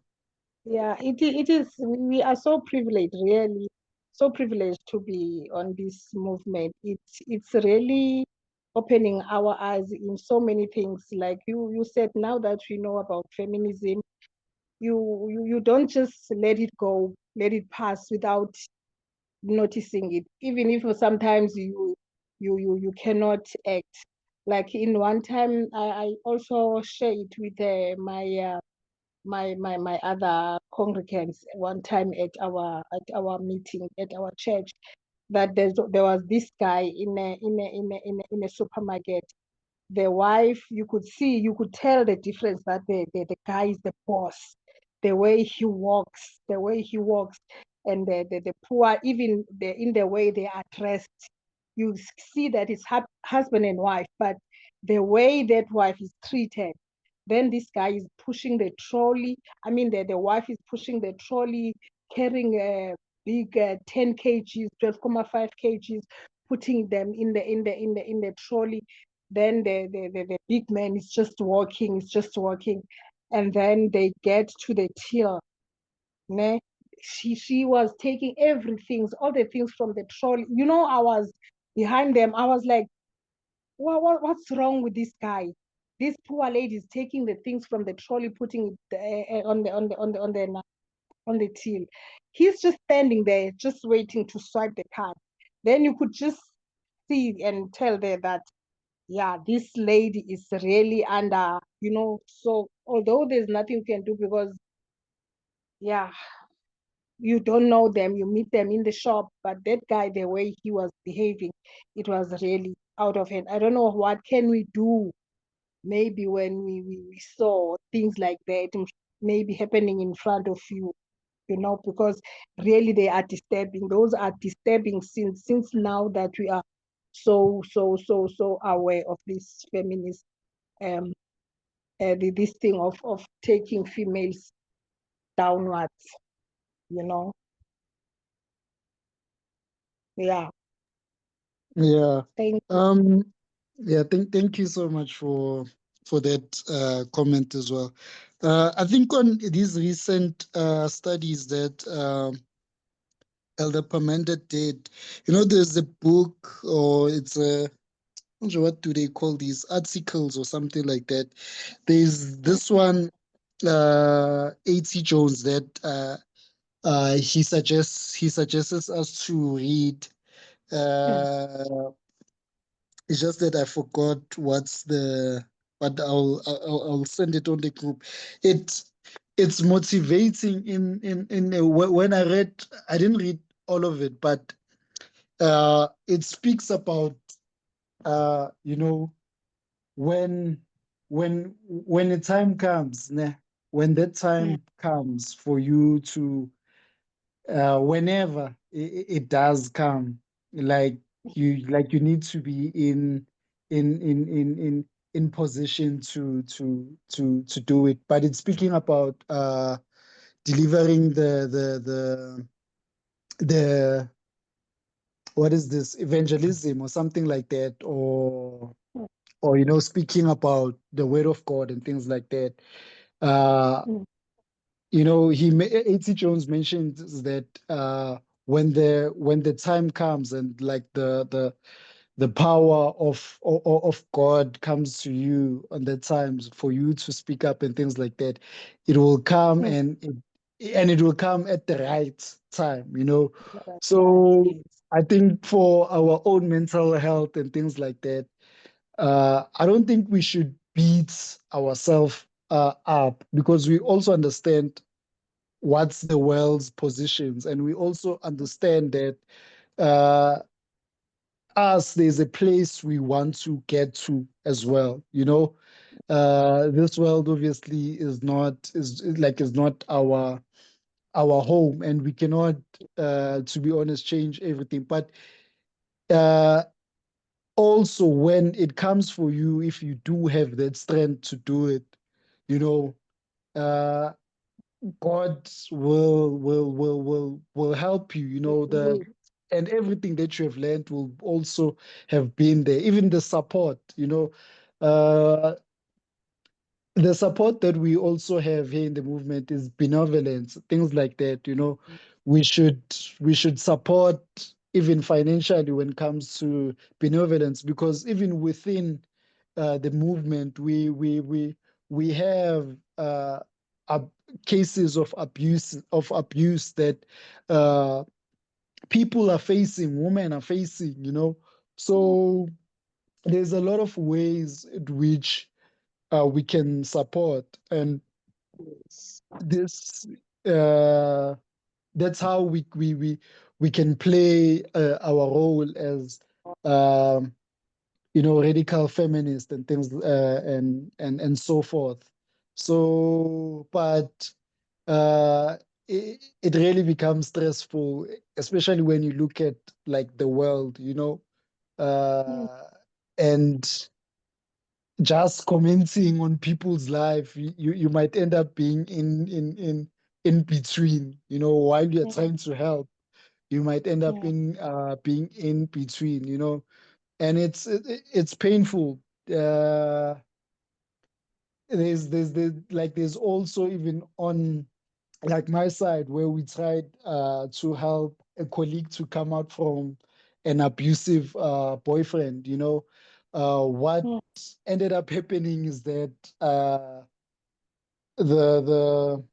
Yeah, it is. We are so privileged, really, so privileged to be on this movement. It's really opening our eyes in so many things. Like you said, now that we know about feminism, you don't just let it go, let it pass without noticing it. Even if sometimes you cannot act. Like in one time, I also share it with my other congregants one time at our meeting at our church, that there was this guy in a supermarket. The wife, you could tell the difference, that the guy is the boss, the way he walks, and the poor, even in the way they are dressed, you see that it's husband and wife, but the way that wife is treated, then this guy is pushing the trolley. I mean, the wife is pushing the trolley, carrying a big 10 kgs, 12.5 kgs, putting them in the trolley. Then the big man is just walking, and then they get to the till. Ne? She was taking everything, all the things from the trolley. I was behind them. I was like, what's wrong with this guy? This poor lady is taking the things from the trolley, putting it on the till. He's just standing there, just waiting to swipe the card. Then you could just see and tell there that, yeah, this lady is really under. So although there's nothing you can do, because, yeah, you don't know them, you meet them in the shop, but that guy, the way he was behaving, it was really out of hand. I don't know what can we do. Maybe when we saw things like that, maybe happening in front of you, because really they are disturbing. Those are disturbing since now that we are so aware of this feminist, um this thing of taking females downwards. Yeah. Yeah. Thank you. Yeah, thank you so much for that comment as well. I think on these recent studies that Elder Permenda did, there's a book, or it's a, not sure, what do they call these articles or something like that. There's this one, A.T. Jones, that he suggests us to read. Mm, Uh, it's just that I forgot but I'll send it on the group. It it's motivating when I read. I didn't read all of it, but it speaks about you know when when the time comes, ne, when that mm, time comes for you to whenever it does come, like you need to be in in in in in position to do it. But it's speaking about delivering the what is this, evangelism or something like that, mm, or speaking about the word of God and things like that. uh mm, A.T. Jones mentioned that when the time comes, and like the power of God comes to you on that times for you to speak up and things like that, it will come, mm. and it will come at the right time. Right, So yes. I think for our own mental health and things like that, I don't think we should beat ourselves up, because we also understand what's the world's positions, and we also understand that uh, there's a place we want to get to as well. This world obviously is not our our home, and we cannot, to be honest, change everything. But also, when it comes for you, if you do have that strength to do it, you know, uh, God will help you. You know, and everything that you have learned will also have been there. Even the support, uh, the support that we also have here in the movement is benevolence, things like that. We should we should support even financially when it comes to benevolence, because even within the movement, we have ab- cases of abuse that uh, people are facing, women are facing. So there's a lot of ways in which we can support, and this uh, that's how we can play our role as radical feminist and things, and so forth. So, but it really becomes stressful, especially when you look at like the world, and just commenting on people's life. You might end up being in between, while you're trying to help. You might end up in being in between, and it's painful. uh there's also even on like my side, where we tried to help a colleague to come out from an abusive boyfriend. What ended up happening is that the the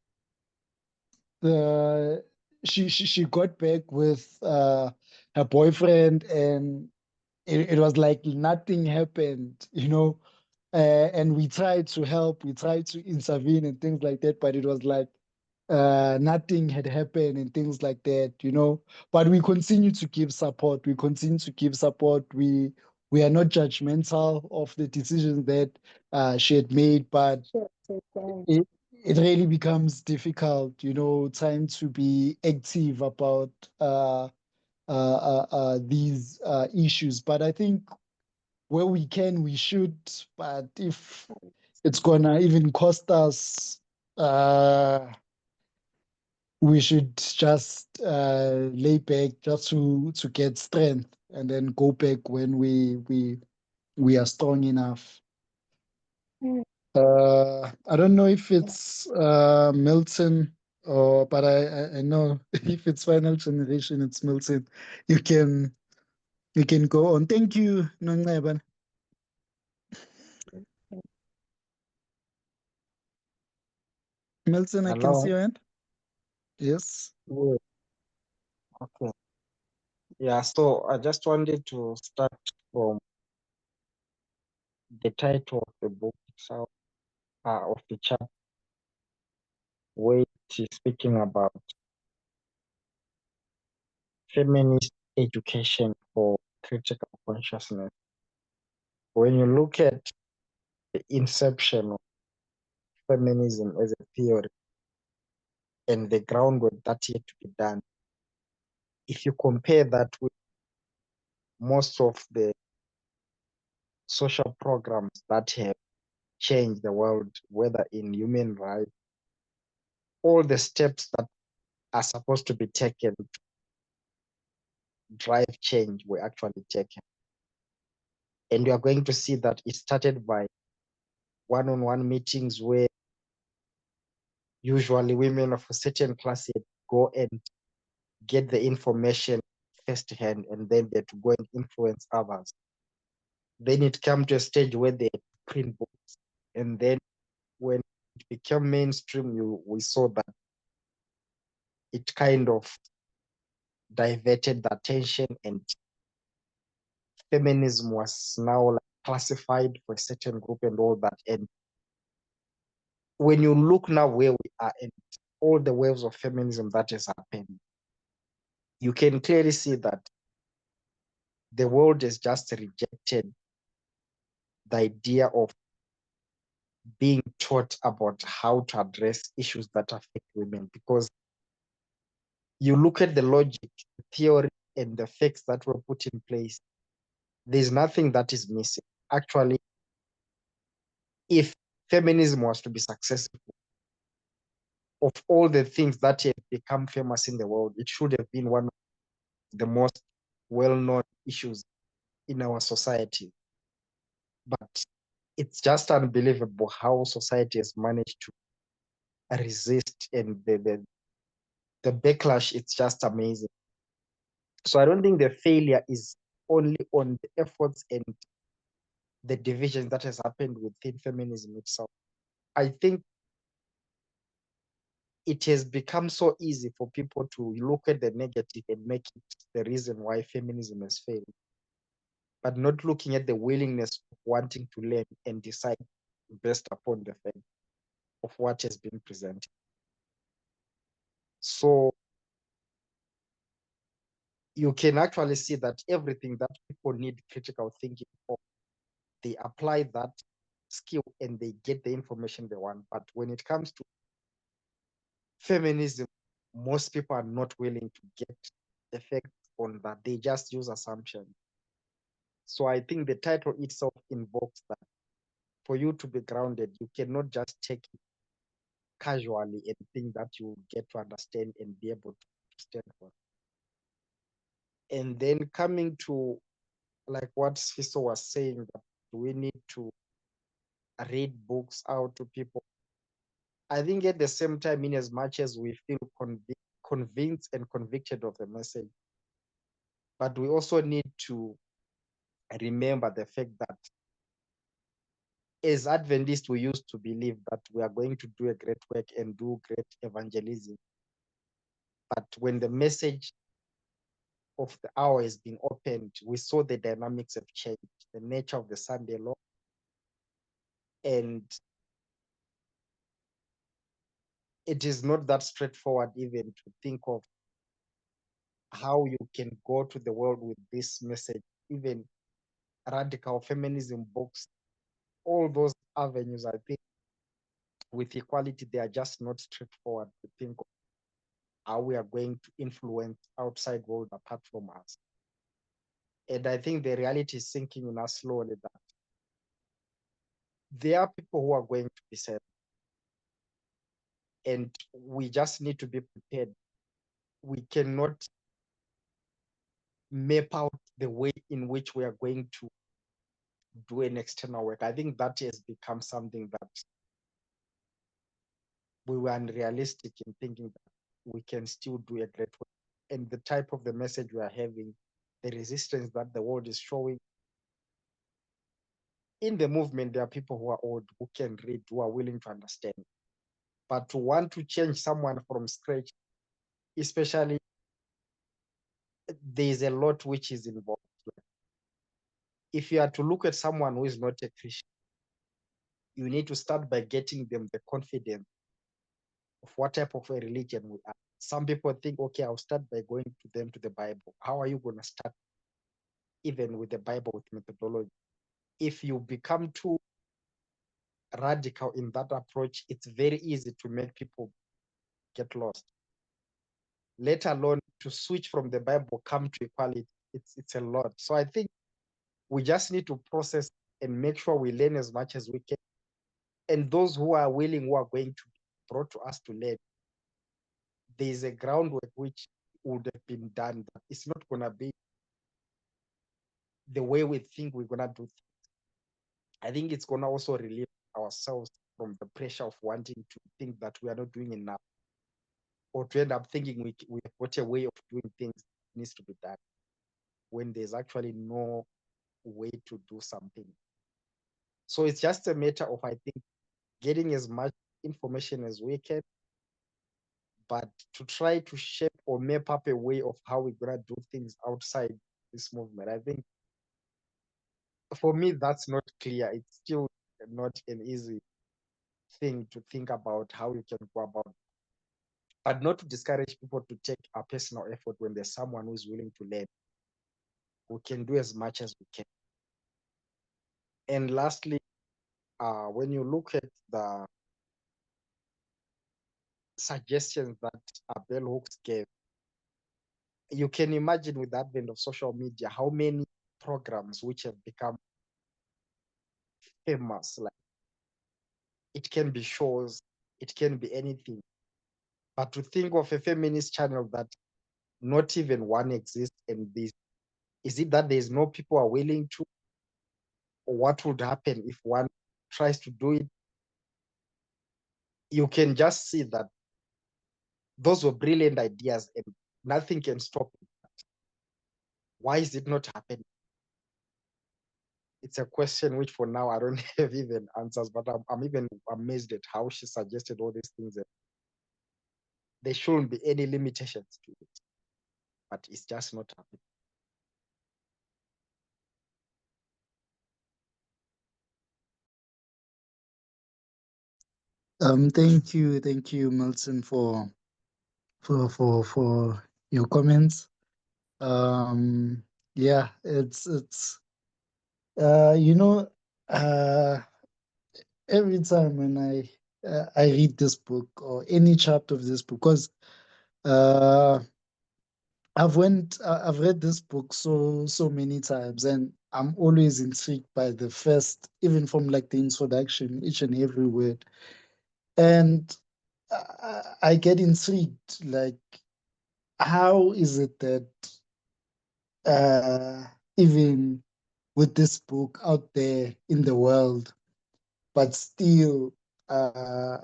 the she got back with her boyfriend, and it was like nothing happened. And we tried to help, we tried to intervene and things like that, but it was like nothing had happened and things like that. But we continue to give support. We continue to give support. We are not judgmental of the decisions that she had made, but it it really becomes difficult, trying to be active about these issues. But I think where we can, we should. But if it's gonna even cost us, we should just lay back just to get strength, and then go back when we are strong enough. I don't know if it's Milton, or but I know if it's Final Generation, it's Milton. You can go on. Thank you, Nonqeba. Milton, I can see Hello. your hand. Yes. Yeah, okay. Yeah, so I just wanted to start from the title of the book itself, of the chapter, where it is speaking about feminist education for critical consciousness. When you look at the inception of feminism as a theory and the groundwork that yet to be done, if you compare that with most of the social programs that have changed the world, whether in human rights, all the steps that are supposed to be taken to drive change were actually taken. And you are going to see that it started by one-on-one meetings where usually women of a certain class go and get the information firsthand, and then they to go and influence others. Then it came to a stage where they print books, and then when it became mainstream, we saw that it kind of diverted the attention, and feminism was now like classified for a certain group and all that. And when you look now where we are and all the waves of feminism that has happened, you can clearly see that the world has just rejected the idea of being taught about how to address issues that affect women, because you look at the logic, the theory, and the facts that were put in place, there's nothing that is missing. Actually, if feminism was to be successful, of all the things that have become famous in the world, it should have been one of the most well-known issues in our society. But it's just unbelievable how society has managed to resist, and the backlash, it's just amazing. So I don't think the failure is only on the efforts and the division that has happened within feminism itself. I think it has become so easy for people to look at the negative and make it the reason why feminism has failed, but not looking at the willingness of wanting to learn and decide based upon the fact of what has been presented. So you can actually see that everything that people need critical thinking for, they apply that skill and they get the information they want. But when it comes to feminism, most people are not willing to get effect on that. They just use assumption. So I think the title itself invokes that for you to be grounded, you cannot just take it casually and think that you get to understand and be able to stand for. And then coming to like what Fiso was saying, that we need to read books out to people. I think at the same time, in as much as we feel convinced and convicted of the message, but we also need to remember the fact that as Adventists, we used to believe that we are going to do a great work and do great evangelism. But when the message of the hour has been opened, we saw the dynamics have changed, the nature of the Sunday law. And it is not that straightforward even to think of how you can go to the world with this message. Even radical feminism books, all those avenues, I think with equality, they are just not straightforward to think of how we are going to influence outside world apart from us. And I think the reality is sinking in us slowly that there are people who are going to be saved. And we just need to be prepared. We cannot map out the way in which we are going to do an external work. I think that has become something that we were unrealistic in thinking that we can still do a great work. And the type of the message we are having, the resistance that the world is showing. In the movement, there are people who are old, who can read, who are willing to understand. But to want to change someone from scratch, especially, there's a lot which is involved. If you are to look at someone who is not a Christian, you need to start by getting them the confidence of what type of a religion we are. Some people think, okay, I'll start by going to them to the Bible. How are you going to start even with the Bible with methodology? If you become too radical in that approach, it's very easy to make people get lost. Let alone to switch from the Bible, come to equality. It's a lot. So I think we just need to process and make sure we learn as much as we can. And those who are willing, who are going to be brought to us to learn, there is a groundwork which would have been done. But it's not going to be the way we think we're going to do things. I think it's going to also relieve ourselves from the pressure of wanting to think that we are not doing enough, or to end up thinking we have got a way of doing things that needs to be done when there's actually no way to do something. So it's just a matter of, I think, getting as much information as we can, but to try to shape or map up a way of how we're going to do things outside this movement. I think for me, that's not clear. It's still not an easy thing to think about how you can go about it. But not to discourage people to take a personal effort when there's someone who's willing to learn. We can do as much as we can. And lastly, when you look at the suggestions that Bell Hooks gave, you can imagine with the advent of social media how many programs which have become famous. Like, it can be shows, it can be anything. But to think of a feminist channel that not even one exists, and this, is it that there's no people are willing to, or what would happen if one tries to do it? You can just see that those were brilliant ideas and nothing can stop it. Why is it not happening? It's a question which for now I don't have even answers, but I'm even amazed at how she suggested all these things. And there shouldn't be any limitations to it, but it's just not happening. Thank you, Milton, for your comments. Yeah, it's you know, uh every time when I read this book or any chapter of this book, because uh I've read this book so many times, and I'm always intrigued by the first, even from like the introduction, each and every word. And I get intrigued, like, how is it that uh, even with this book out there in the world, but still,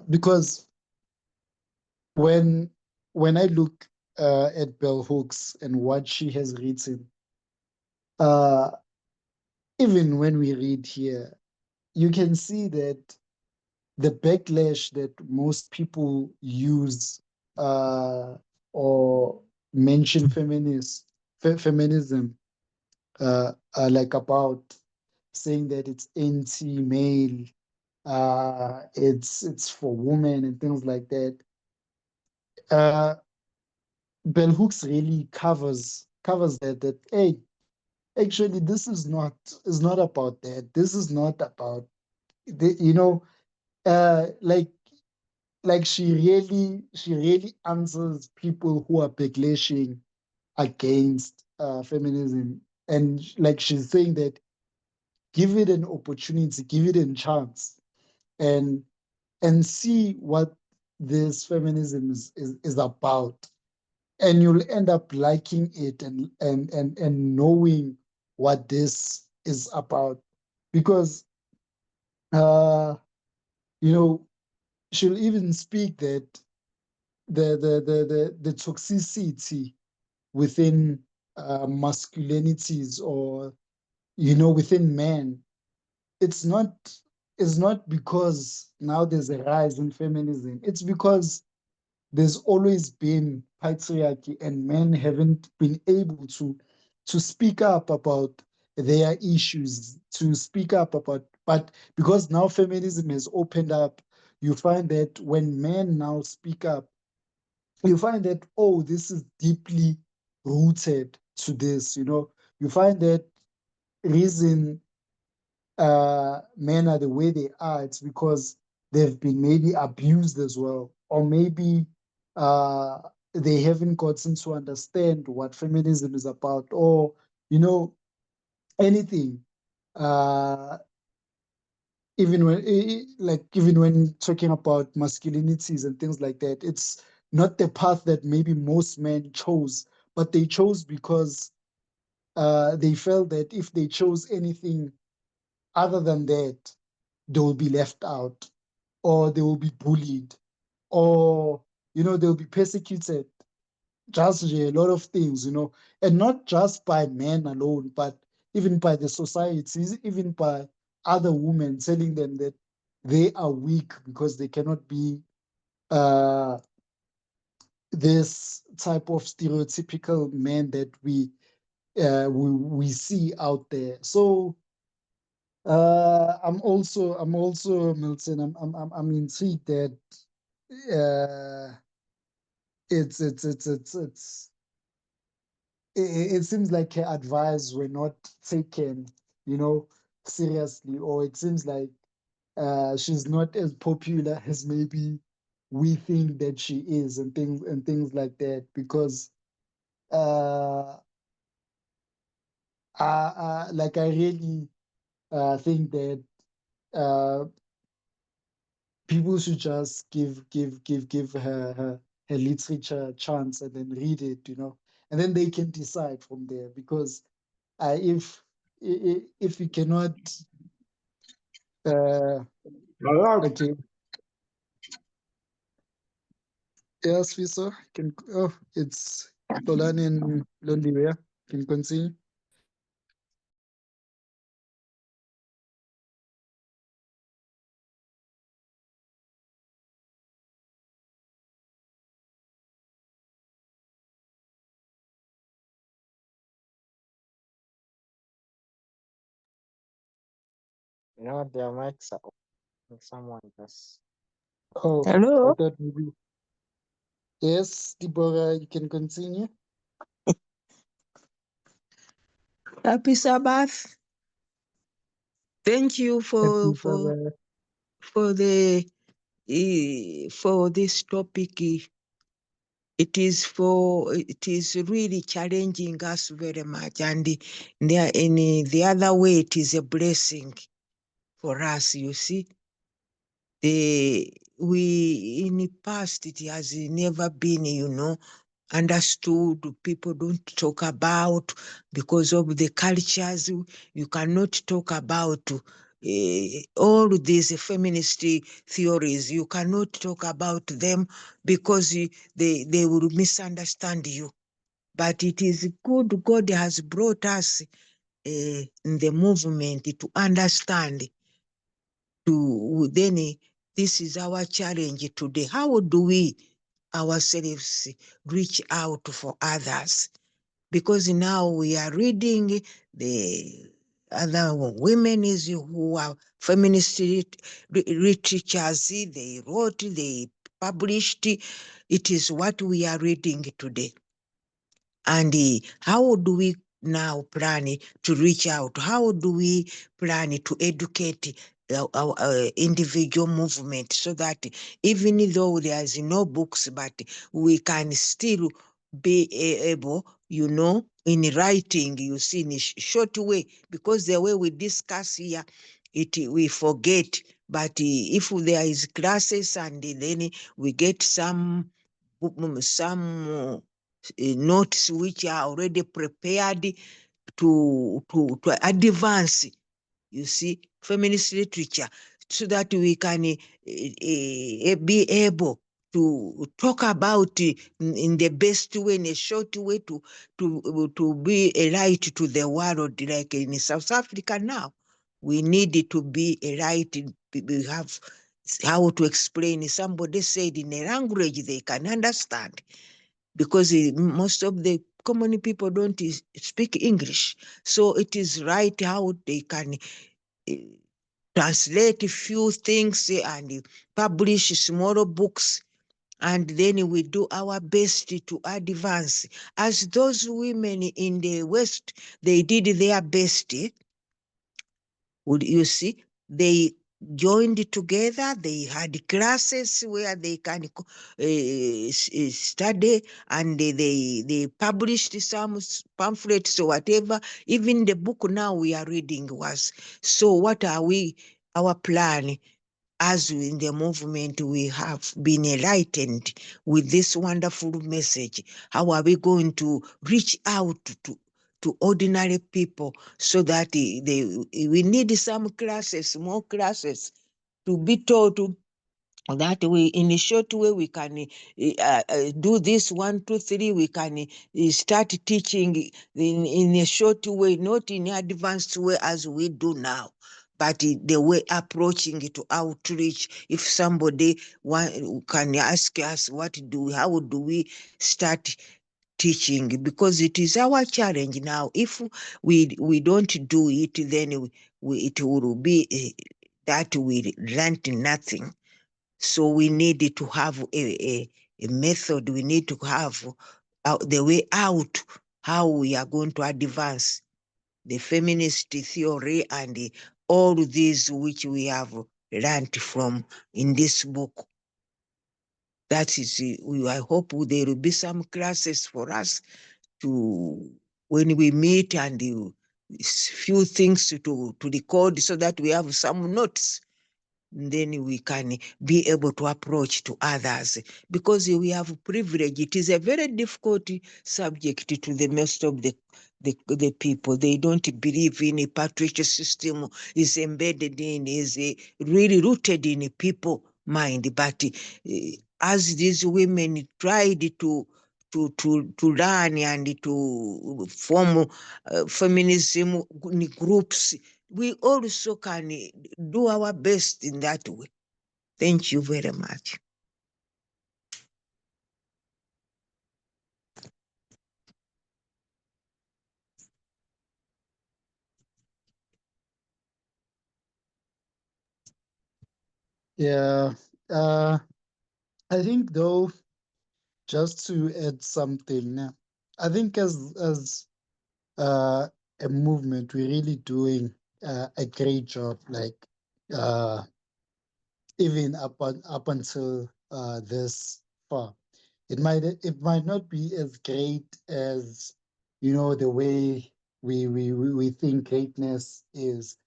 because when when I look at Bell Hooks and what she has written, uh, even when we read here, you can see that the backlash that most people use or mention feminism like about saying that it's anti-male, it's for women and things like that. Bell Hooks really covers that. Hey, actually, this is not about that. This is not about you know, like she really answers people who are backlashing against feminism, and like she's saying that give it an opportunity, give it a chance, and see what this feminism is about, and you'll end up liking it and knowing what this is about, because uh you know, she'll even speak that the toxicity within masculinities, or within men, it's not because now there's a rise in feminism. It's because there's always been patriarchy, and men haven't been able to speak up about their issues, to speak up about. But because now feminism has opened up, you find that when men now speak up, you find that, oh, this is deeply rooted to this. You find that reason men are the way they are, it's because they've been maybe abused as well, or maybe uh, they haven't gotten to understand what feminism is about, or anything. Uh, even when talking about masculinities and things like that, it's not the path that maybe most men chose, but they chose because they felt that if they chose anything other than that, they will be left out, or they will be bullied, or they'll be persecuted. Just a lot of things, and not just by men alone, but even by the societies, even by other women, telling them that they are weak because they cannot be uh, this type of stereotypical men that we see out there. So I'm also, Milton. I'm intrigued that uh, it's it seems like her advice were not taken, you know, seriously, or it seems like she's not as popular as maybe we think that she is, and things like that. Because uh, like I really think that uh, people should just give her literature a chance and then read it, and then they can decide from there. Because if we cannot, okay, yes, Fiso can. Oh, it's Tolani and Lonely. Can continue. No, their mics are open. Someone just. Oh, I Hello, thought maybe. Yes, Deborah, you can continue. happy Sabbath. Thank you Happy for Sabbath. for the for this topic. It is really challenging us very much, and in the other way, it is a blessing for us. You see, we in the past it has never been, understood. People don't talk about because of the cultures. You cannot talk about all these feminist theories. You cannot talk about them because they will misunderstand you. But it is good God has brought us in the movement to understand. To then this is our challenge today. How do we ourselves reach out for others? Because now we are reading the other women who are feminist literatures. They wrote, they published. It is what we are reading today. And how do we now plan to reach out? How do we plan to educate our individual movement so that even though there's no books, but we can still be able, in writing, you see, in a short way, because the way we discuss here, we forget. But if there is classes and then we get some notes which are already prepared to advance, you see, feminist literature, so that we can be able to talk about in the best way, in a short way, to be a light to the world, like in South Africa now. We need to be a light. We have how to explain. Somebody said in a language they can understand, because most of the common people don't speak English. So it is right how they can uh, translate a few things and publish small books, and then we do our best to advance. As those women in the West, they did their best. Would you see? They joined together. They had classes where they can study, and they published some pamphlets or whatever. Even the book now we are reading was. So what are we? Our plan, as in the movement, we have been enlightened with this wonderful message. How are we going to reach out to ordinary people so that we need some classes, more classes, to be taught that we, in a short way, we can do this 1, 2, 3. We can start teaching in a short way, not in advanced way as we do now, but the way approaching to outreach. If somebody can ask us, how do we start teaching? Because it is our challenge now. If we don't do it, then it will be that we learn nothing. So we need to have a method. We need to have the way out, how we are going to advance the feminist theory and all these which we have learned from in this book. That is, I hope there will be some classes for us when we meet, and few things to record so that we have some notes. Then we can be able to approach to others, because we have privilege. It is a very difficult subject to the most of the people. They don't believe in a patriarchal system is embedded in, is really rooted in people mind. But as these women tried to learn and to form feminism groups, we also can do our best in that way. Thank you very much. Yeah. I think though, just to add something, I think as uh, a movement, we're really doing a great job. Like uh, even up until this far, it might not be as great as the way we think greatness is.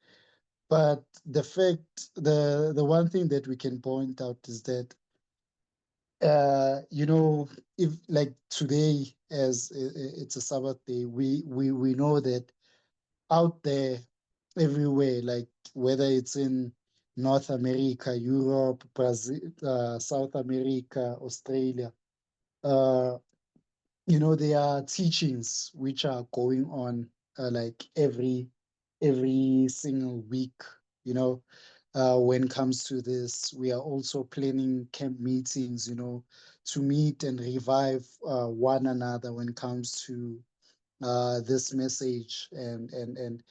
But the one thing that we can point out is that if like today, as it's a Sabbath day, we know that out there everywhere, like whether it's in North America, Europe, Brazil, South America, Australia, uh, there are teachings which are going on like every single week. When it comes to this, we are also planning camp meetings, to meet and revive one another when it comes to this message and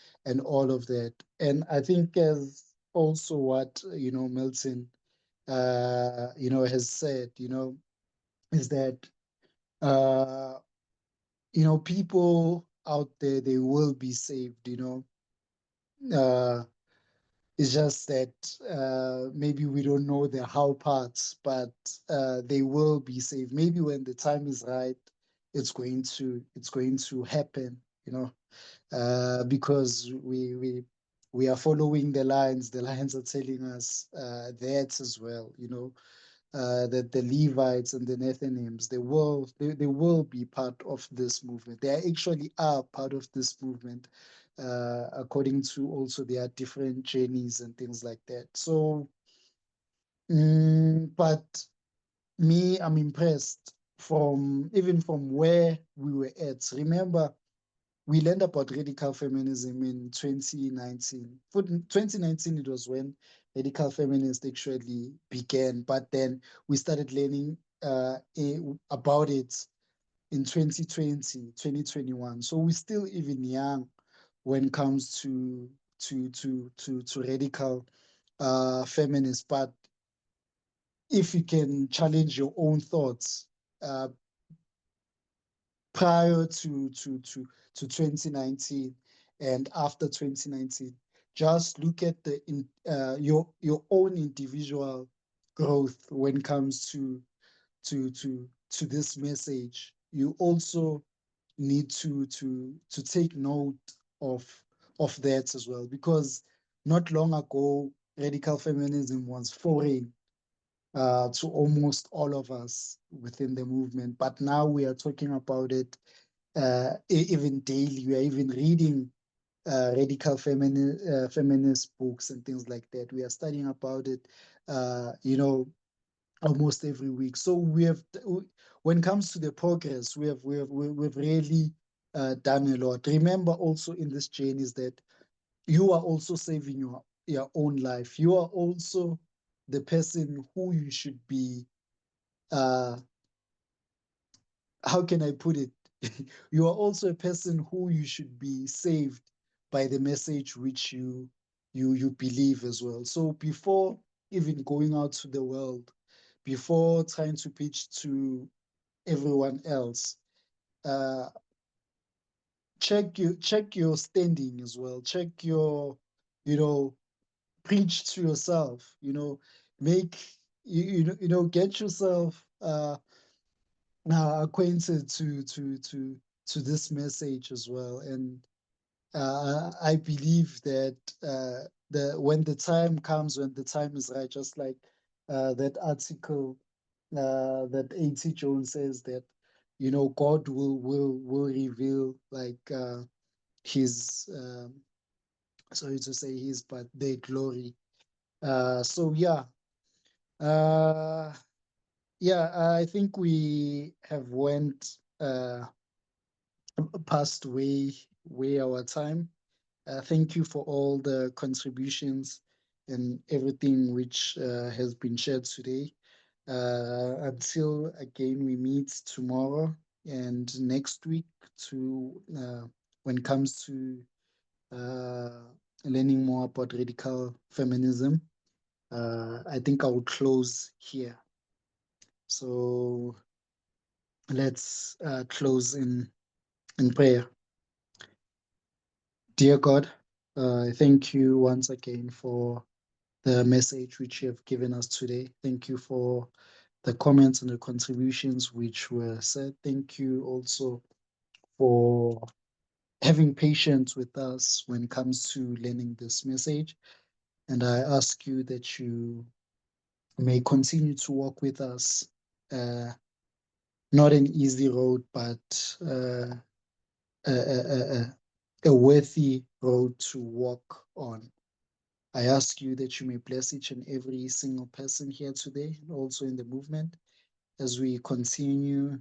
all of that. And I think as also what Milton has said, is that uh, people out there, they will be saved. Uh, it's just that maybe we don't know the how parts, but they will be saved. Maybe when the time is right, it's going to happen. Because we are following the lines. The lines are telling us that as well. That the Levites and the Nethinims, they will be part of this movement. They actually are part of this movement, according to also their different journeys and things like that. So, but me, I'm impressed even from where we were at. Remember, we learned about radical feminism in 2019. For 2019, it was when radical feminists actually began, but then we started learning about it in 2020, 2021. So we're still even young when it comes to radical feminists. But if you can challenge your own thoughts, uh, prior to 2019 and after 2019, just look at your own individual growth when it comes to this message. You also need to take note of that as well, because not long ago radical feminism was foreign to almost all of us within the movement. But now we are talking about it even daily. We are even reading radical feminist books and things like that. We are studying about it, almost every week. So when it comes to the progress, we've really done a lot. Remember also in this journey is that you are also saving your own life. You are also the person who you should be. Uh, how can I put it? You are also a person who you should be saved by the message which you believe as well. So before even going out to the world, before trying to preach to everyone else, uh, check your standing as well. Check you know, preach to yourself. Make get yourself acquainted to to this message as well. And I believe that when the time comes, when the time is right, just like that article that A.T. Jones says that, you know, God will reveal like his sorry to say his, but their glory. So yeah, I think we have went past way our time. Thank you for all the contributions and everything which has been shared today. Until again we meet tomorrow and next week to when it comes to learning more about radical feminism. I think I will close here. So let's close in prayer. Dear God, I thank you once again for the message which you have given us today. Thank you for the comments and the contributions which were said. Thank you also for having patience with us when it comes to learning this message. And I ask you that you may continue to walk with us. Not an easy road, but a worthy road to walk on. I ask you that you may bless each and every single person here today, and also in the movement, as we continue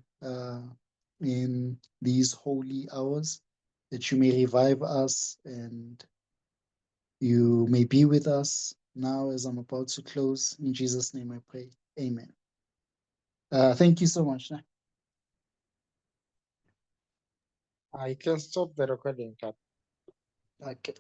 in these holy hours, that you may revive us and you may be with us now as I'm about to close. In Jesus' name I pray. Amen. Thank you so much. I can stop the recording, Kat. Okay.